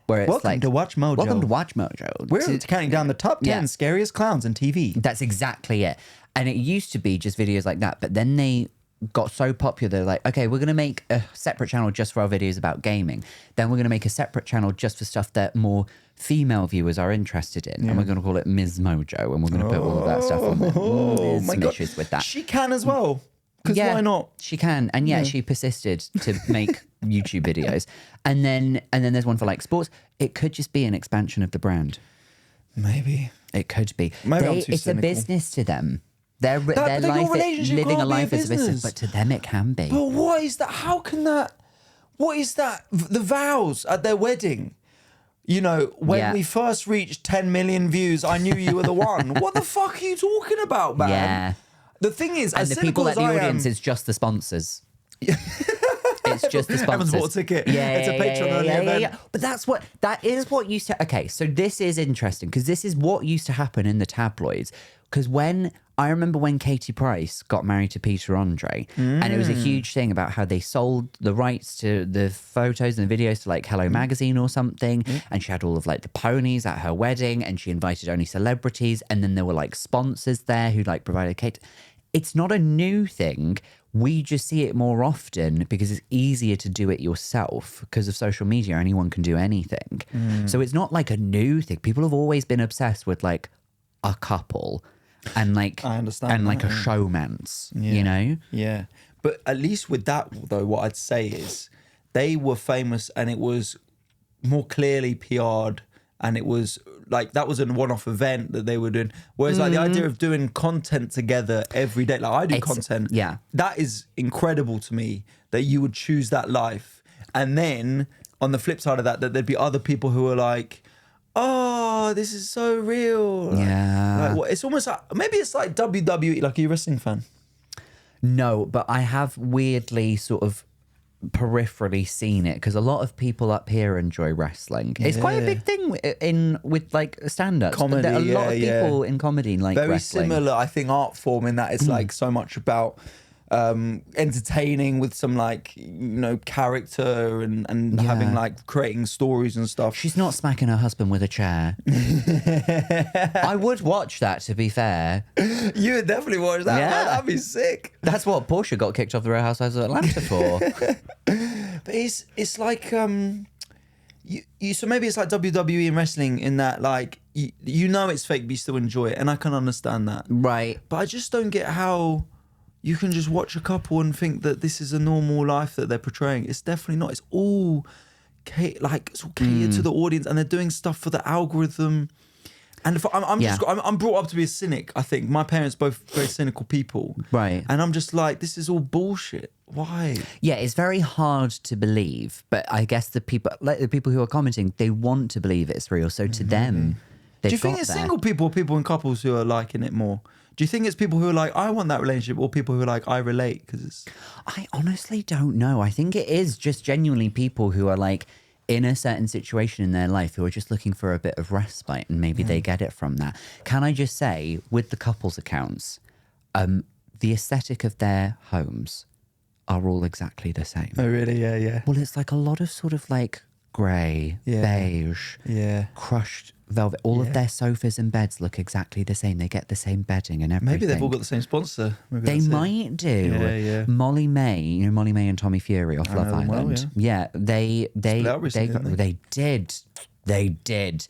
Where it's Welcome like, to Watch Mojo. Welcome to Watch Mojo. We're counting down the top 10 scariest clowns in TV. That's exactly it. And it used to be just videos like that, but then they got so popular, they're like, okay, we're going to make a separate channel just for our videos about gaming. Then we're going to make a separate channel just for stuff that more female viewers are interested in. And we're going to call it Ms. Mojo. And we're going to put all of that stuff on there. Oh my God. Issues with that. She can as well. Because why not? She can. And she persisted to make YouTube videos. And then there's one for like sports. It could just be an expansion of the brand. Maybe. It could be. Maybe I'm too it's cynical. a business to them. Their but life, your relationship living a can't be a life is a business, business. but to them it can be. But what is that? How can that? What is that? The vows at their wedding. You know, when we first reached 10 million views, I knew you were the one. What the fuck are you talking about, man? Yeah. The thing is, And as the people at the cynical as I audience am, is just the sponsors. It's just the Everyone's sponsors. bought a ticket. It's a Patreon-only event. But that is what used to. Okay, so this is interesting because this is what used to happen in the tabloids. Because when I remember when Katie Price got married to Peter Andre, and it was a huge thing about how they sold the rights to the photos and the videos to like Hello Magazine or something. And she had all of like the ponies at her wedding, and she invited only celebrities. And then there were like sponsors there who like provided Kate. It's not a new thing. We just see it more often because it's easier to do it yourself because of social media. Anyone can do anything. So it's not like a new thing. People have always been obsessed with like a couple and like I understand and like that, a showmance, you know? Yeah. But at least with that, though, what I'd say is they were famous and it was more clearly PR'd and it was like that was a one-off event that they were doing. Whereas like the idea of doing content together every day, like I do content, yeah. that is incredible to me that you would choose that life. And then on the flip side of that, that there'd be other people who are like, oh, this is so real. Yeah. Like, it's almost like, maybe it's like WWE, like are you a wrestling fan? No, but I have weirdly sort of peripherally seen it because a lot of people up here enjoy wrestling. It's quite a big thing with like stand-ups. Comedy, There are a lot of yeah. people in comedy like Very wrestling. similar, I think, art form in that it's like so much about entertaining with some like, you know, character and having like creating stories and stuff. She's not smacking her husband with a chair. I would watch that, to be fair. You would definitely watch that, Yeah. man. That'd be sick. That's what Portia got kicked off the Real Housewives of Atlanta for. But it's like you so maybe it's like WWE and wrestling in that like you know it's fake but you still enjoy it, and I can understand that. Right. But I just don't get how you can just watch a couple and think that this is a normal life that they're portraying. It's definitely not. It's all it's all catered to the audience, and they're doing stuff for the algorithm. And I'm brought up to be a cynic. I think my parents both very cynical people, Right. And I'm just like, this is all bullshit. Why? Yeah, it's very hard to believe, but I guess the people who are commenting, they want to believe it's real. So to them, they've Do you think got it's there. single people or people in couples who are liking it more? Do you think it's people who are like, I want that relationship, or people who are like, I relate? Because it's... I honestly don't know. I think it is just genuinely people who are like in a certain situation in their life who are just looking for a bit of respite, and maybe they get it from that. Can I just say, with the couples accounts, the aesthetic of their homes are all exactly the same. Oh, really? Yeah, yeah. Well, it's like a lot of sort of like grey, beige, crushed velvet. All of their sofas and beds look exactly the same. They get the same bedding and everything. Maybe they've all got the same sponsor. Maybe They that's it. might do. Yeah, yeah. Molly May, you know Molly May and Tommy Fury off Love know them well, Island. Yeah, they Split up recently, didn't they did.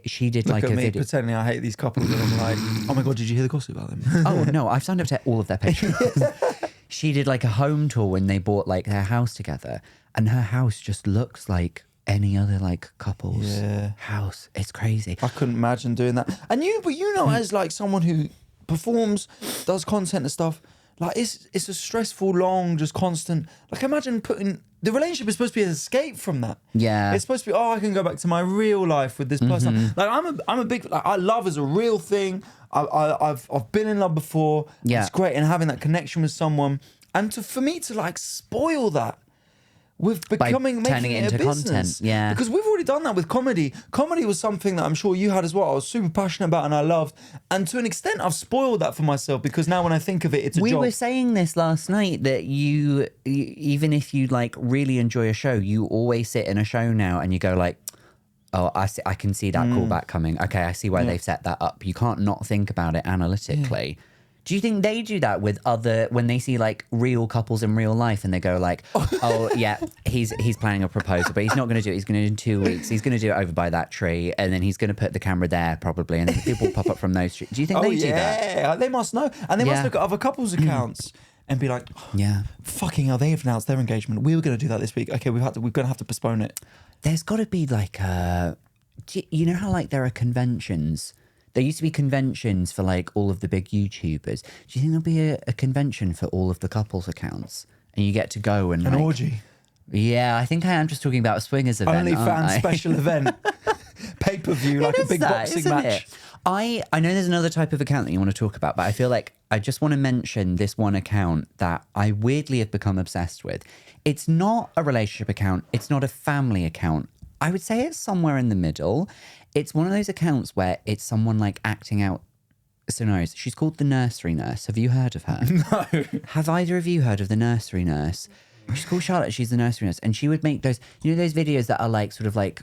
She did Look like at a me video. pretending I hate these couples, and I'm like, oh my God, did you hear the gossip about them? Oh no, I've signed up to all of their Patreons. She did like a home tour when they bought like their house together, and her house just looks like any other like couple's house. It's crazy. I couldn't imagine doing that. And you know, as like someone who performs, does content and stuff, like it's a stressful, long, just constant. Like imagine putting the relationship is supposed to be an escape from that. Yeah. It's supposed to be, I can go back to my real life with this person. Like I'm a big like I love as a real thing. I've been in love before. Yeah. It's great, and having that connection with someone, and for me to like spoil that with turning making it into a business. content, yeah. Because we've already done that with comedy. Comedy was something that I'm sure you had as well. I was super passionate about and I loved. And to an extent, I've spoiled that for myself because now when I think of it, it's a We job. were saying this last night that you even if you like really enjoy a show, you always sit in a show now and you go like, oh, I can see that callback coming. Okay, I see why they've set that up. You can't not think about it analytically. Do you think they do that with when they see like real couples in real life and they go like, oh yeah, he's planning a proposal, but he's not going to do it. He's going to do it in 2 weeks. He's going to do it over by that tree, and then he's going to put the camera there probably, and then people will pop up from those trees. Do you think they do that? Yeah, they must know. And they must look at other couples' accounts and be like, fucking hell, they've announced their engagement. We were going to do that this week. Okay, we're going to have to postpone it. There's got to be like you know how like there are conventions. There used to be conventions for like all of the big YouTubers. Do you think there'll be a convention for all of the couples accounts? And you get to go and An like, orgy. Yeah, I think I am just talking about a swingers event. OnlyFans special event. Pay-per-view, like a big boxing match. I know there's another type of account that you want to talk about, but I feel like I just want to mention this one account that I weirdly have become obsessed with. It's not a relationship account. It's not a family account. I would say it's somewhere in the middle. It's one of those accounts where it's someone like acting out scenarios. She's called the nursery nurse. Have you heard of her? No. Have either of you heard of the nursery nurse? She's called Charlotte. She's the nursery nurse, and she would make those, those videos that are like sort of like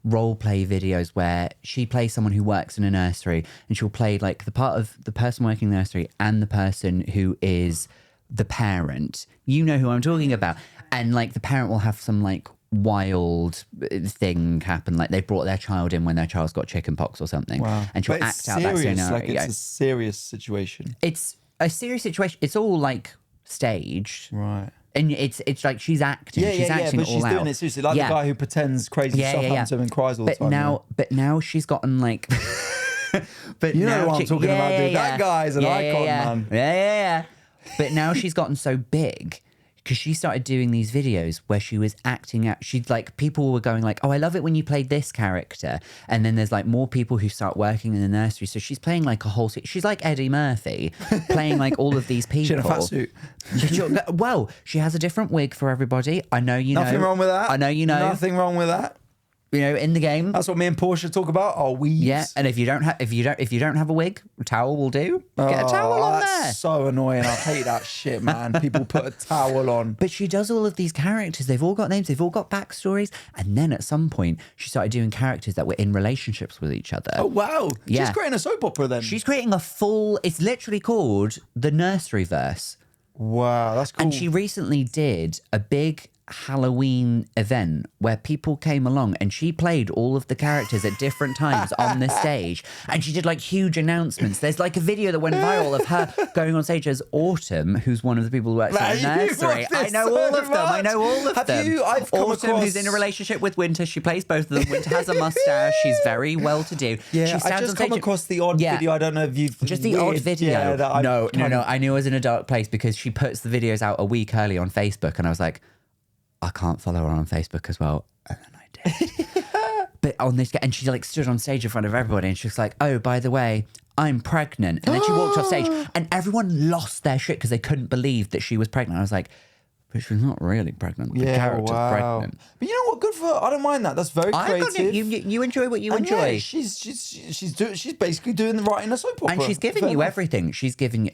role play videos where she plays someone who works in a nursery, and she'll play like the part of the person working in the nursery and the person who is the parent. You know who I'm talking about, and like the parent will have some like wild thing happen, like they brought their child in when their child's got chickenpox or something, and she'll But it's act out that serious, scenario. like it's a serious situation. It's a serious situation. It's all like staged, Right. and it's like she's acting. Yeah, she's acting but all she's out. doing it seriously, like the guy who pretends crazy stuff happens to him and cries all the time. But now she's gotten like. But You know now what I'm talking about, dude. That guy's an icon, man. Yeah. But now she's gotten so big because she started doing these videos where she was acting out. She'd like, people were going like, oh, I love it when you played this character. And then there's like more people who start working in the nursery. So she's playing like a whole, she's like Eddie Murphy playing like all of these people. She in a fat suit. Well, she has a different wig for everybody. I know you know. Nothing wrong with that. I know you know. Nothing wrong with that. You know, in the game. That's what me and Portia talk about. Our weaves. Yeah, and if you don't have a wig, a towel will do. Get a towel on that's there. so annoying. I hate that shit, man. People put a towel on. But she does all of these characters. They've all got names. They've all got backstories. And then at some point, she started doing characters that were in relationships with each other. Oh wow! Yeah. She's creating a soap opera then. She's creating a full. It's literally called the Nursery Verse. Wow, that's cool. And she recently did a big Halloween event where people came along and she played all of the characters at different times on the stage, and she did like huge announcements. There's like a video that went viral of her going on stage as Autumn, who's one of the people who works in the nursery. I know all of them. I know all of them. I've come Autumn, across... who's in a relationship with Winter, she plays both of them. Winter has a mustache. She's very well to do. Yeah, she I stands just on stage. come across the odd video. I don't know if you've Just the odd video. Yeah, that I no. I knew I was in a dark place because she puts the videos out a week early on Facebook, and I was like, I can't follow her on Facebook as well. And then I did. But on this, and she like stood on stage in front of everybody, and she was like, oh, by the way, I'm pregnant. And then she walked off stage, and everyone lost their shit because they couldn't believe that she was pregnant. I was like, but she's not really pregnant. The character's pregnant. But you know what? Good for her. I don't mind that. That's very creative. You enjoy what you And enjoy. yeah, she's basically doing the writing a soap opera. And she's giving you everything. She's giving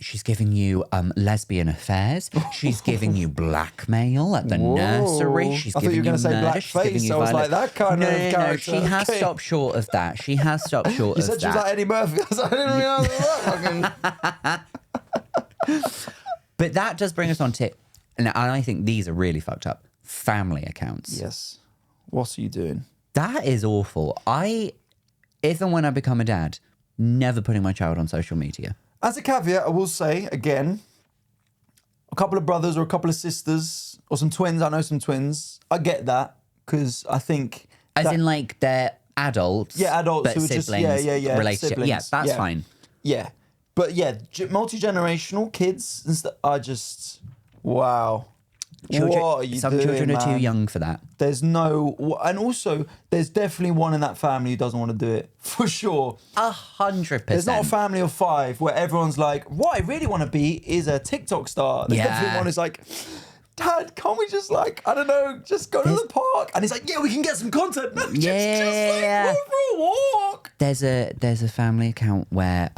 you lesbian affairs. She's giving you blackmail at the nursery. She's I thought you giving were going to say murder. She's giving blackface. you I was like, violence. that kind of No, character. she has Okay. stopped short of that. She has stopped short You of said she was that. like Eddie Murphy. I was like, I didn't realize that. But that does bring us on to, and I think these are really fucked up, family accounts. Yes. What are you doing? That is awful. If and when I become a dad, never putting my child on social media. As a caveat, I will say, again, a couple of brothers or a couple of sisters or some twins. I know some twins. I get that because I think... As in like they're adults. Yeah, adults but who are just... siblings, Yeah. relationship. Siblings. Yeah, that's fine. Yeah. But yeah, multi-generational kids and stuff are just... Wow. What are you Some doing, children are too man? young for that. There's no... And also, there's definitely one in that family who doesn't want to do it. For sure. 100%. There's not a family of 5 where everyone's like, what I really want to be is a TikTok star. There's definitely one who's like, Dad, can't we just like, I don't know, just go to the park? And he's like, yeah, we can get some content. No, just like, go for a walk. There's a family account where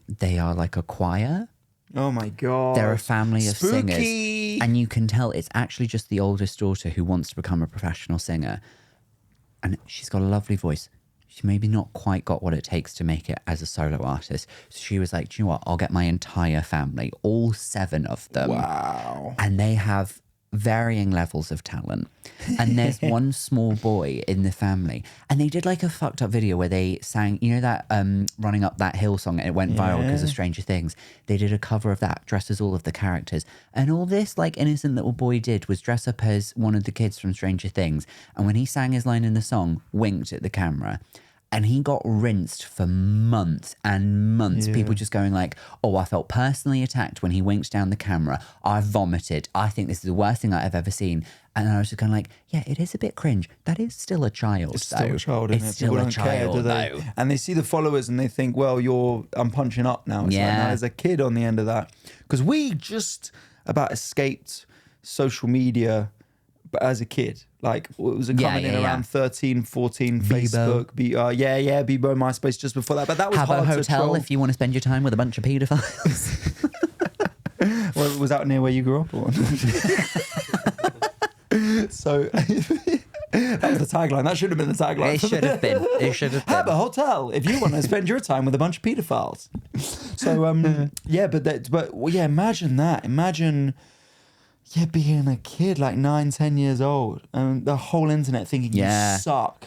they are like a choir. Oh my God. They're a family of Spooky. singers. And you can tell it's actually just the oldest daughter who wants to become a professional singer. And she's got a lovely voice. She maybe not quite got what it takes to make it as a solo artist. So she was like, do you know what? I'll get my entire family, all 7 of them. Wow. And they have varying levels of talent. And there's one small boy in the family, and they did like a fucked up video where they sang, you know, that Running Up That Hill song, and it went viral because of Stranger Things. They did a cover of that, dressed as all of the characters, and all this like innocent little boy did was dress up as one of the kids from Stranger Things, and when he sang his line in the song, winked at the camera. And he got rinsed for months and months. Yeah. People just going like, oh, I felt personally attacked when he winked down the camera. I vomited. I think this is the worst thing I've ever seen. And I was just kind of like, yeah, it is a bit cringe. That is still a child, It's though. still a child, isn't It's it? still People a don't care, child, do they? though. And they see the followers and they think, well, I'm punching up now. It's like, Yeah. no, there's a kid on the end of that. Because we just about escaped social media but as a kid, like it was Yeah, coming in yeah, around yeah. 13, 14, Bebo. Facebook, Bebo, MySpace just before that. But that was Habbo hard to Hotel troll. if you want to spend your time with a bunch of paedophiles. Well, was that near where you grew up? Or? So that was the tagline. That should have been the tagline. It should have been. It should have Have a been. hotel if you want to spend your time with a bunch of paedophiles. So imagine that. Imagine being a kid like 9, 10 years old and the whole internet thinking Yeah. you suck.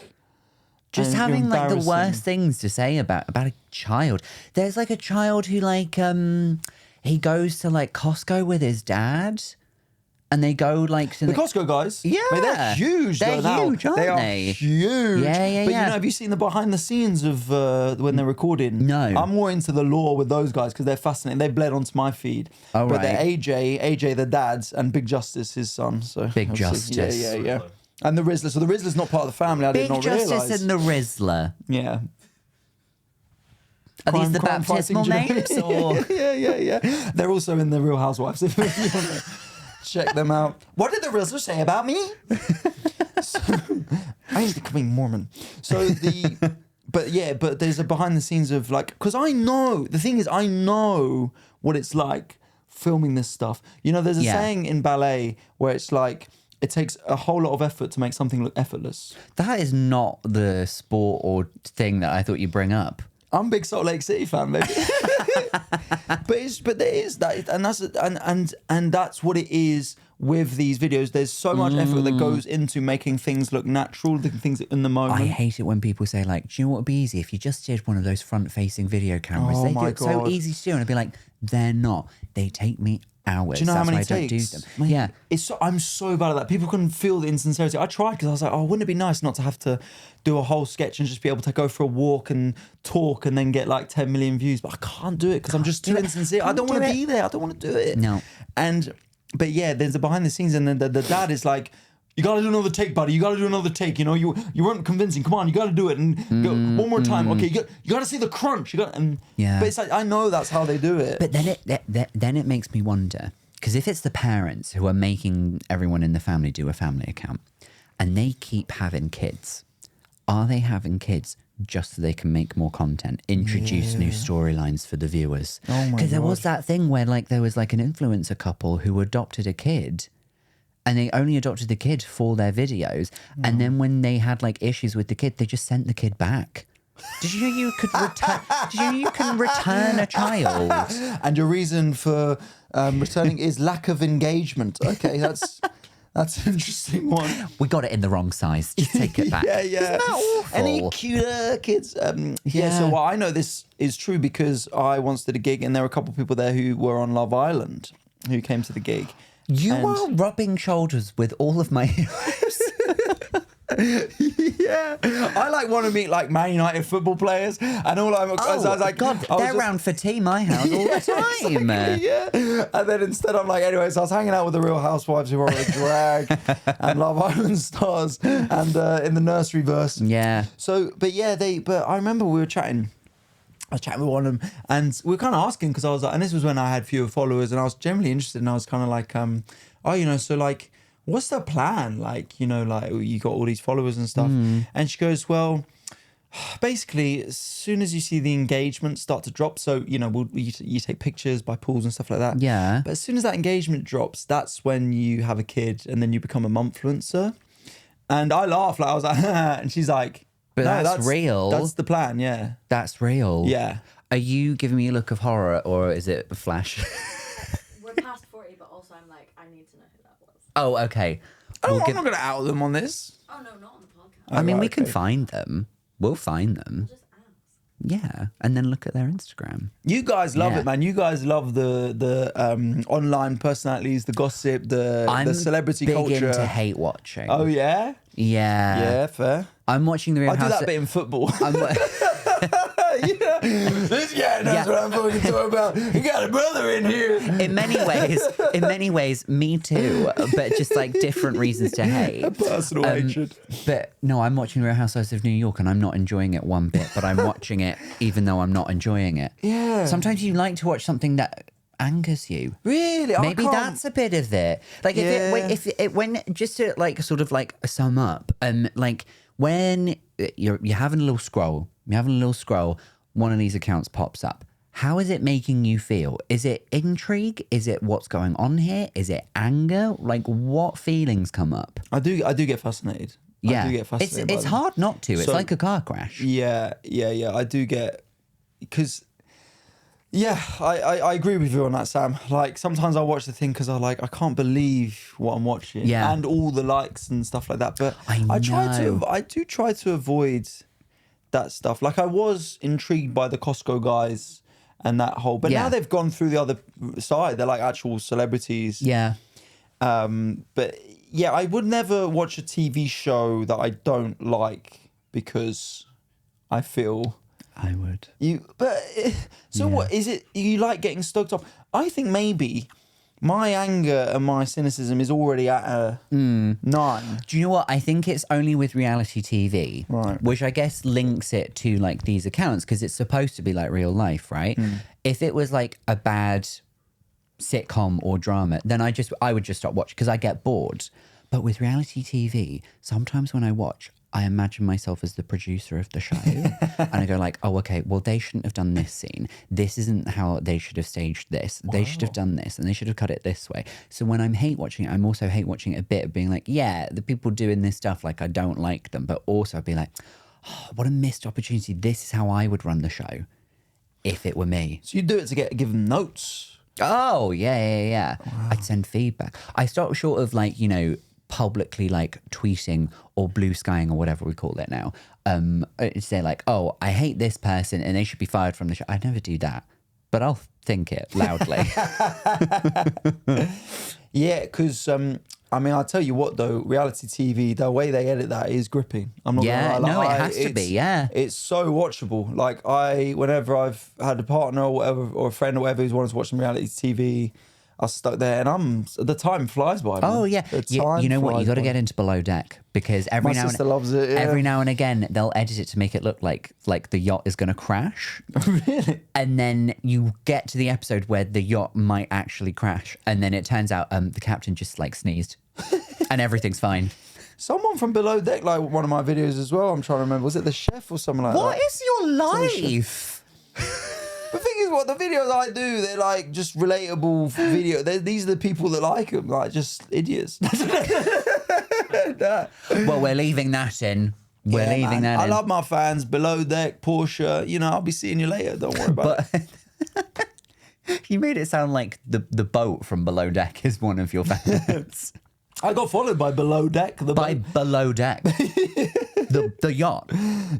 Just And you're having like the embarrassing. worst things to say about a child. There's like a child who like he goes to like Costco with his dad, and they go like to The Costco guys, Yeah. mate, they're huge. They're now. huge, aren't they? Are they? huge. Yeah, yeah, But yeah. you know, have you seen the behind the scenes of when they're recording? No. I'm more into the lore with those guys because they're fascinating. They bled onto my feed. Oh, but they're right. AJ, the dad's, and Big Justice, his son. So Big obviously- Justice. yeah. And the Rizzler. So the Rizzler's not part of the family. I did Big not Justice realise. and the Rizzler. Yeah. Are these the Crime baptismal fighting names or? yeah. They're also in the Real Housewives. If you want to check them out. What did the Rizzler say about me? So, I need to become Mormon. So but there's a behind the scenes of like, because I know what it's like filming this stuff. You know, there's a Yeah. saying in ballet where it's like, it takes a whole lot of effort to make something look effortless. That is not the sport or thing that I thought you'd bring up. I'm a big Salt Lake City fan, baby. but there is that, and that's what it is with these videos. There's so much effort that goes into making things look natural, the things in the moment. I hate it when people say like, do you know what would be easy if you just did one of those front-facing video cameras? Oh They do my it so God. easy to do, and I'd be like, they're not. They take me hours. Do you know That's how many why I don't takes? do them. Mate, Yeah. I'm so bad at that. People couldn't feel the insincerity. I tried because I was like, oh, wouldn't it be nice not to have to do a whole sketch and just be able to go for a walk and talk and then get like 10 million views? But I can't do it because I'm just too insincere. I don't want to be there. I don't want to do it. No. But yeah, there's the behind the scenes, and then the dad is like, you got to do another take, buddy. You got to do another take. You know, you weren't convincing. Come on, you got to do it and go one more time. Okay, you got to see the crunch. Yeah. But it's like, I know that's how they do it. But then it makes me wonder, because if it's the parents who are making everyone in the family do a family account and they keep having kids, are they having kids just so they can make more content, introduce new storylines for the viewers? Oh my Because there was God. that thing where like there was like an influencer couple who adopted a kid, and they only adopted the kid for their videos, and then when they had like issues with the kid, they just sent the kid back. Did you know you could return? Did you know you can return a child? And your reason for returning is lack of engagement. Okay, that's an interesting one. We got it in the wrong size. Just take it back. Yeah. Isn't that awful? Any cuter kids? Yeah. So I know this is true because I once did a gig, and there were a couple of people there who were on Love Island who came to the gig. You And- are rubbing shoulders with all of my heroes. Yeah, I like want to meet like Man United football players, and all I was like, God, I was they're just- round for tea, my house, all the time. Yeah, and then instead I'm like, anyways, I was hanging out with the Real Housewives who are on a drag and Love Island stars, and in the nursery verse. Yeah. So, but I remember we were chatting. I was chatting with one of them, and we were kind of asking because I was like, and this was when I had fewer followers, and I was generally interested, and I was kind of like, so like, what's the plan? Like, you know, like you got all these followers and stuff, and she goes, well, basically, as soon as you see the engagement start to drop, so you know, you take pictures by pools and stuff like that. Yeah. But as soon as that engagement drops, that's when you have a kid, and then you become a momfluencer. And I laughed, like I was like, and she's like, But no, that's real. That's the plan, yeah. That's real. Yeah. Are you giving me a look of horror, or is it a flash? We're past 40, but also I'm like, I need to know who that was. Oh, okay. I'm not going to out them on this. Oh, no, not on the podcast. I mean, right, we can okay. find them. We'll find them. Just ask. Yeah. And then look at their Instagram. You guys love Yeah. it, man. You guys love the online personalities, the gossip, I'm the celebrity big culture. into hate watching. Oh yeah, Yeah. yeah, fair. I'm watching the Real I do House. that bit in football. I'm wa- Yeah. This guy knows Yeah. what I'm fucking talking about. You got a brother in here. in many ways, me too, but just like different reasons to hate. Personal hatred. But no, I'm watching Real Housewives of New York and I'm not enjoying it one bit, but I'm watching it even though I'm not enjoying it. Yeah. Sometimes you like to watch something that angers you. Really? Maybe that's a bit of it. Like if it when just to like sort of like sum up, like when you're having a little scroll, one of these accounts pops up. How is it making you feel? Is it intrigue? Is it what's going on here? Is it anger? Like what feelings come up? I do get fascinated. Yeah, I do get fascinated. it's hard not to. It's So- like a car crash. Yeah. I do get, because, yeah, I agree with you on that, Sam. Like, sometimes I watch the thing because I can't believe what I'm watching. Yeah. And all the likes and stuff like that. But I know. I do try to avoid that stuff. Like, I was intrigued by the Costco guys and that whole, but Yeah. now they've gone through the other side. They're like actual celebrities. Yeah. But yeah, I would never watch a TV show that I don't like because I feel I would. What is it? You like getting stoked up? I think maybe my anger and my cynicism is already at a 9. Do you know what? I think it's only with reality TV, Right. which I guess links it to like these accounts because it's supposed to be like real life, right? If it was like a bad sitcom or drama, then I would just stop watching because I get bored. But with reality TV, sometimes when I watch, I imagine myself as the producer of the show. And I go like, oh, okay, well, they shouldn't have done this scene. This isn't how they should have staged this. They should have done this and they should have cut it this way. So when I'm hate watching it, I'm also hate watching it a bit of being like, yeah, the people doing this stuff, like I don't like them. But also I'd be like, oh, what a missed opportunity. This is how I would run the show if it were me. So you do it to give them notes. Oh, yeah. Wow. I'd send feedback. I start short of like, publicly like tweeting or blue skying or whatever we call it now. Say like, oh, I hate this person and they should be fired from the show. I'd never do that, but I'll think it loudly. Yeah, because I'll tell you what though, reality TV, the way they edit that is gripping. I'm not Yeah, gonna lie. no, it has to be, yeah. It's so watchable. Like whenever I've had a partner or whatever, or a friend or whatever who's wanted to watch some reality TV, I was stuck there, and the time flies by. Man. Oh yeah, you know what? You got to by. get into Below Deck because My sister loves it. Yeah. Every now and again, they'll edit it to make it look like the yacht is going to crash. Really? And then you get to the episode where the yacht might actually crash, and then it turns out the captain just like sneezed, and everything's fine. Someone from Below Deck, like one of my videos as well. I'm trying to remember. Was it the chef or something like that? What is your life? The thing is, what the videos I do, they're like just relatable video. These are the people that like them, like just idiots. Well, we're leaving that in. We're Yeah, leaving man. that I in. love my fans. Below Deck, Porsche. I'll be seeing you later. Don't worry about it. You made it sound like the boat from Below Deck is one of your fans. I got followed by Below Deck. By Below Deck. the yacht.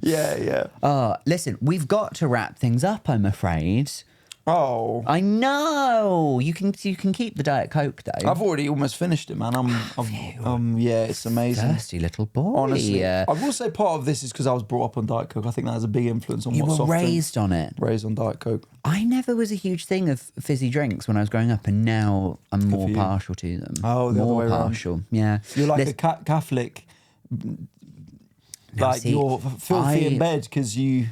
Yeah. Listen, we've got to wrap things up, I'm afraid. Oh, I know. You can keep the Diet Coke though. I've already almost finished it, man. Yeah, it's amazing. Thirsty little boy. Honestly, I will say part of this is because I was brought up on Diet Coke. I think that has a big influence on You what were soft raised on it. Raised on Diet Coke. I never was a huge thing of fizzy drinks when I was growing up, and now I'm more you. partial to them. Oh, the other more way around. partial. Yeah. You're like Listen- a Catholic. Now, Like see, you're filthy in bed because you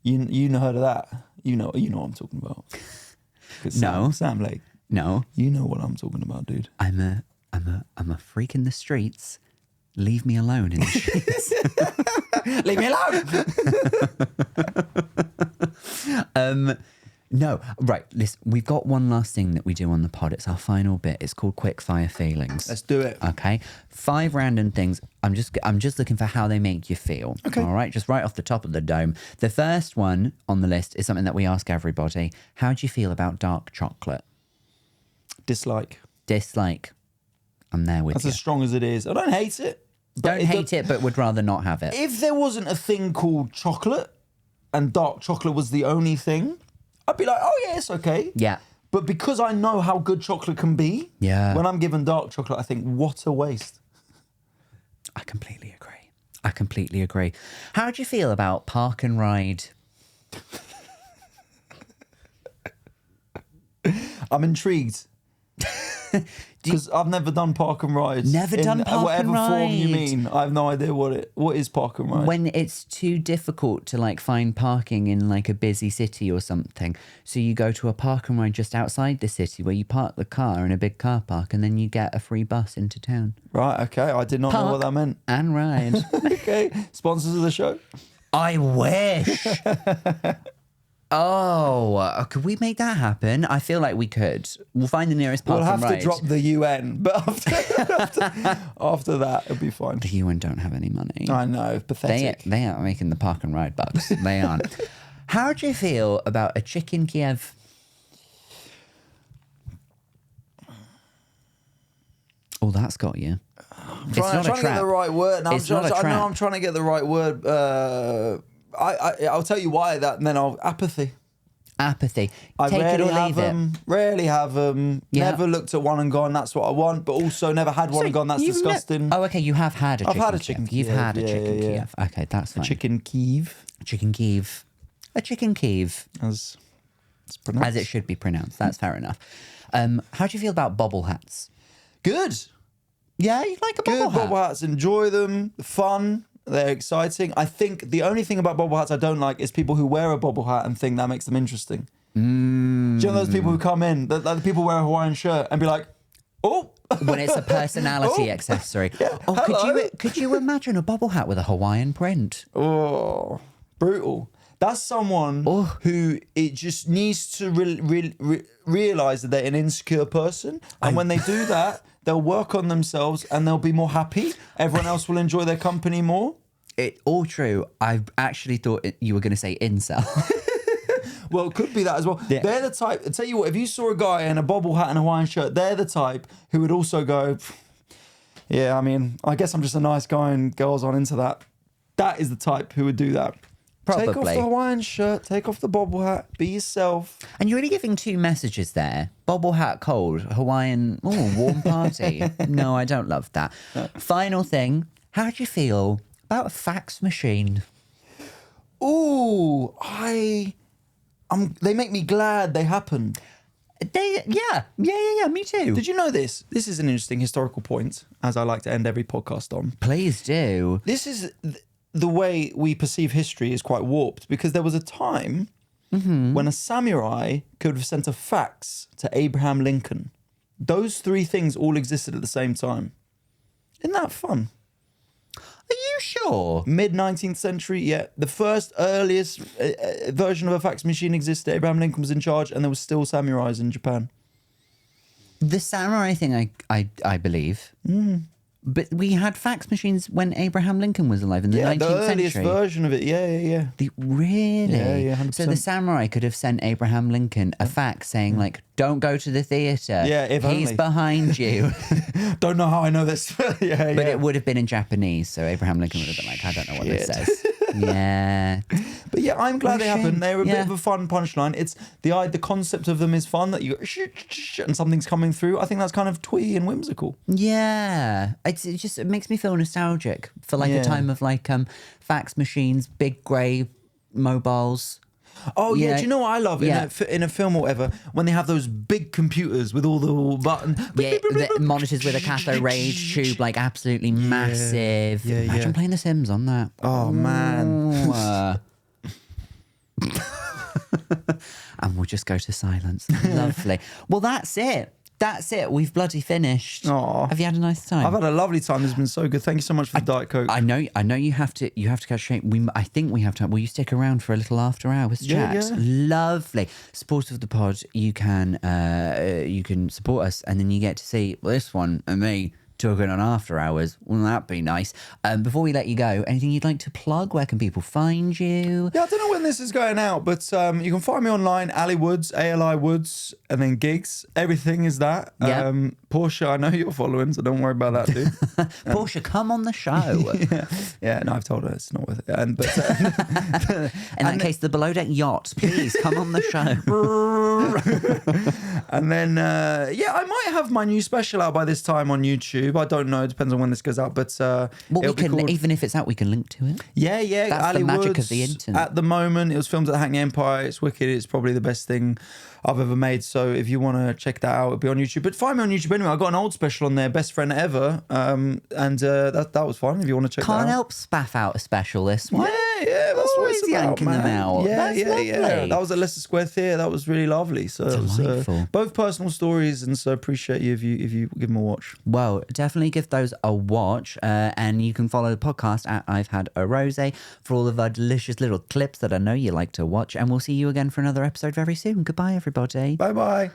heard of that. You know what I'm talking about. 'Cause No. Sam Lake. No, You know what I'm talking about, dude. I'm a freak in the streets. Leave me alone in the streets. Leave me alone. No, right. Listen, we've got one last thing that we do on the pod. It's our final bit. It's called Quickfire Feelings. Let's do it. Okay, 5 random things. I'm just looking for how they make you feel. Okay. All right, just right off the top of the dome. The first one on the list is something that we ask everybody. How do you feel about dark chocolate? Dislike. Dislike. I'm there with That's you. as strong as it is. I don't hate it. Don't hate it, but would rather not have it. If there wasn't a thing called chocolate and dark chocolate was the only thing, I'd be like, oh yeah, it's okay. Yeah. But because I know how good chocolate can be, Yeah. when I'm given dark chocolate, I think, what a waste. I completely agree. How do you feel about park and ride? I'm intrigued. Because I've never done park and ride. Never done park and whatever form you ride. mean. I have no idea what is park and ride. When it's too difficult to like find parking in like a busy city or something, so you go to a park and ride just outside the city where you park the car in a big car park and then you get a free bus into town. Right, okay. I did not know what that meant. And ride. Okay, sponsors of the show? I wish. Oh, could we make that happen? I feel like we could. We'll find the nearest park We'll have and ride. to drop the UN, but after that, it'll be fine. The UN don't have any money. I know, pathetic. They aren't making the park and ride bucks. They aren't. How do you feel about a chicken Kiev? Oh, that's got you. I'm trying to get the right word. It's not a I know trap. I'm trying to get the right word. I'll tell you why that, and then apathy. Apathy. I Take it or leave it. Rarely have them. Yeah. Never looked at one and gone, that's what I want. But also never had one and gone, that's You've disgusting. Oh, okay. You have had a chicken. I've had a Kiev. chicken You've Kiev, had a yeah, chicken yeah. Kiev. Okay, that's fine. Chicken Kiev, Chicken Kiev. A chicken Kiev, as it's pronounced. as it should be pronounced. That's fair enough. How do you feel about bobble hats? Good. Yeah, you like a bobble Good hat. bobble hats. Enjoy them. Fun. They're exciting. I think the only thing about bobble hats I don't like is people who wear a bobble hat and think that makes them interesting. Do you know those people who come in, the people wear a Hawaiian shirt and be like, oh. When it's a personality Oh. accessory. Yeah, Oh, hello. could you imagine a bobble hat with a Hawaiian print? Oh, brutal. That's someone Oh. who it just needs to realize that they're an insecure person. And when they do that, they'll work on themselves and they'll be more happy. Everyone else will enjoy their company more. It all true. I actually thought you were going to say incel. Well, it could be that as well. Yeah. They're the type, I tell you what, if you saw a guy in a bobble hat and a Hawaiian shirt, they're the type who would also go, yeah, I mean, I guess I'm just a nice guy and girls aren't into that. That is the type who would do that. Take off Probably. the Hawaiian shirt, take off the bobble hat, be yourself. And you're really giving two messages there. Bobble hat cold, Hawaiian, warm party. No, I don't love that. Final thing, how do you feel about a fax machine? Ooh, they make me glad they happened. Yeah, me too. Did you know this? This is an interesting historical point, as I like to end every podcast on. Please do. This is the way we perceive history is quite warped, because there was a time when a samurai could have sent a fax to Abraham Lincoln. Those three things all existed at the same time. Isn't that fun? Are you sure? Mid-19th century, yeah. The first earliest version of a fax machine existed. Abraham Lincoln was in charge, and there was still samurais in Japan. The samurai thing, I believe. But we had fax machines when Abraham Lincoln was alive in the 19th the earliest century. version of it. Yeah. Really? Yeah, 100%. So the samurai could have sent Abraham Lincoln a fax saying, like, don't go to the theatre. Yeah, if He's only. behind you. Don't know how I know this. But it would have been in Japanese, so Abraham Lincoln would have been like, I don't know what this Shit. says. Yeah. But yeah, I'm glad they happened. They're a bit Yeah. of a fun punchline. It's the concept of them is fun, that you go and something's coming through. I think that's kind of twee and whimsical. Yeah. It makes me feel nostalgic for like Yeah. a time of like fax machines, big grey mobiles. Oh yeah, Yeah. do you know what I love in a film or whatever, when they have those big computers with all the buttons? Yeah, the monitors with a cathode ray tube, like absolutely massive. Yeah, Imagine yeah. playing The Sims on that. Oh man. And we'll just go to silence. Lovely. Well, that's it. That's it. We've bloody finished. Aw. Have you had a nice time? I've had a lovely time. This has been so good. Thank you so much for the Diet Coke. I know you have to catch shape. I think we have to. Will you stick around for a little after hours Yeah, chat? yeah. Lovely. Support of the pod. You can support us, and then you get to see this one and me talking on after hours. Wouldn't that be nice? Before we let you go, anything you'd like to plug? Where can people find you? Yeah, I don't know when this is going out, but you can find me online, Ali Woods, ALI Woods, and then gigs. Everything is that. Yeah. Porsche, I know you're following, so don't worry about that, dude. Portia, come on the show. Yeah, no, I've told her it's not worth it. In that case, the Below Deck Yacht, please come on the show. And then, I might have my new special out by this time on YouTube. I don't know. It depends on when this goes out. But Well, it'll be called... even if it's out, we can link to it. Yeah. That's Ali the magic Woods, of the internet. At the moment, it was filmed at the Hackney Empire. It's wicked. It's probably the best thing I've ever made. So if you want to check that out, it'll be on YouTube. But find me on YouTube anyway. I got an old special on there, Best Friend Ever. That was fun if you want to check that out. Can't help spaff out a special this one. Yeah, that's what Always it's about, yanking them man. out. Yeah, That's lovely. That was at Leicester Square Theatre. That was really lovely. So it was, Delightful. both personal stories, and so appreciate you if you give them a watch. Well, definitely give those a watch. And you can follow the podcast at I've Had a Rosé for all of our delicious little clips that I know you like to watch. And we'll see you again for another episode very soon. Goodbye, everybody. Bye bye.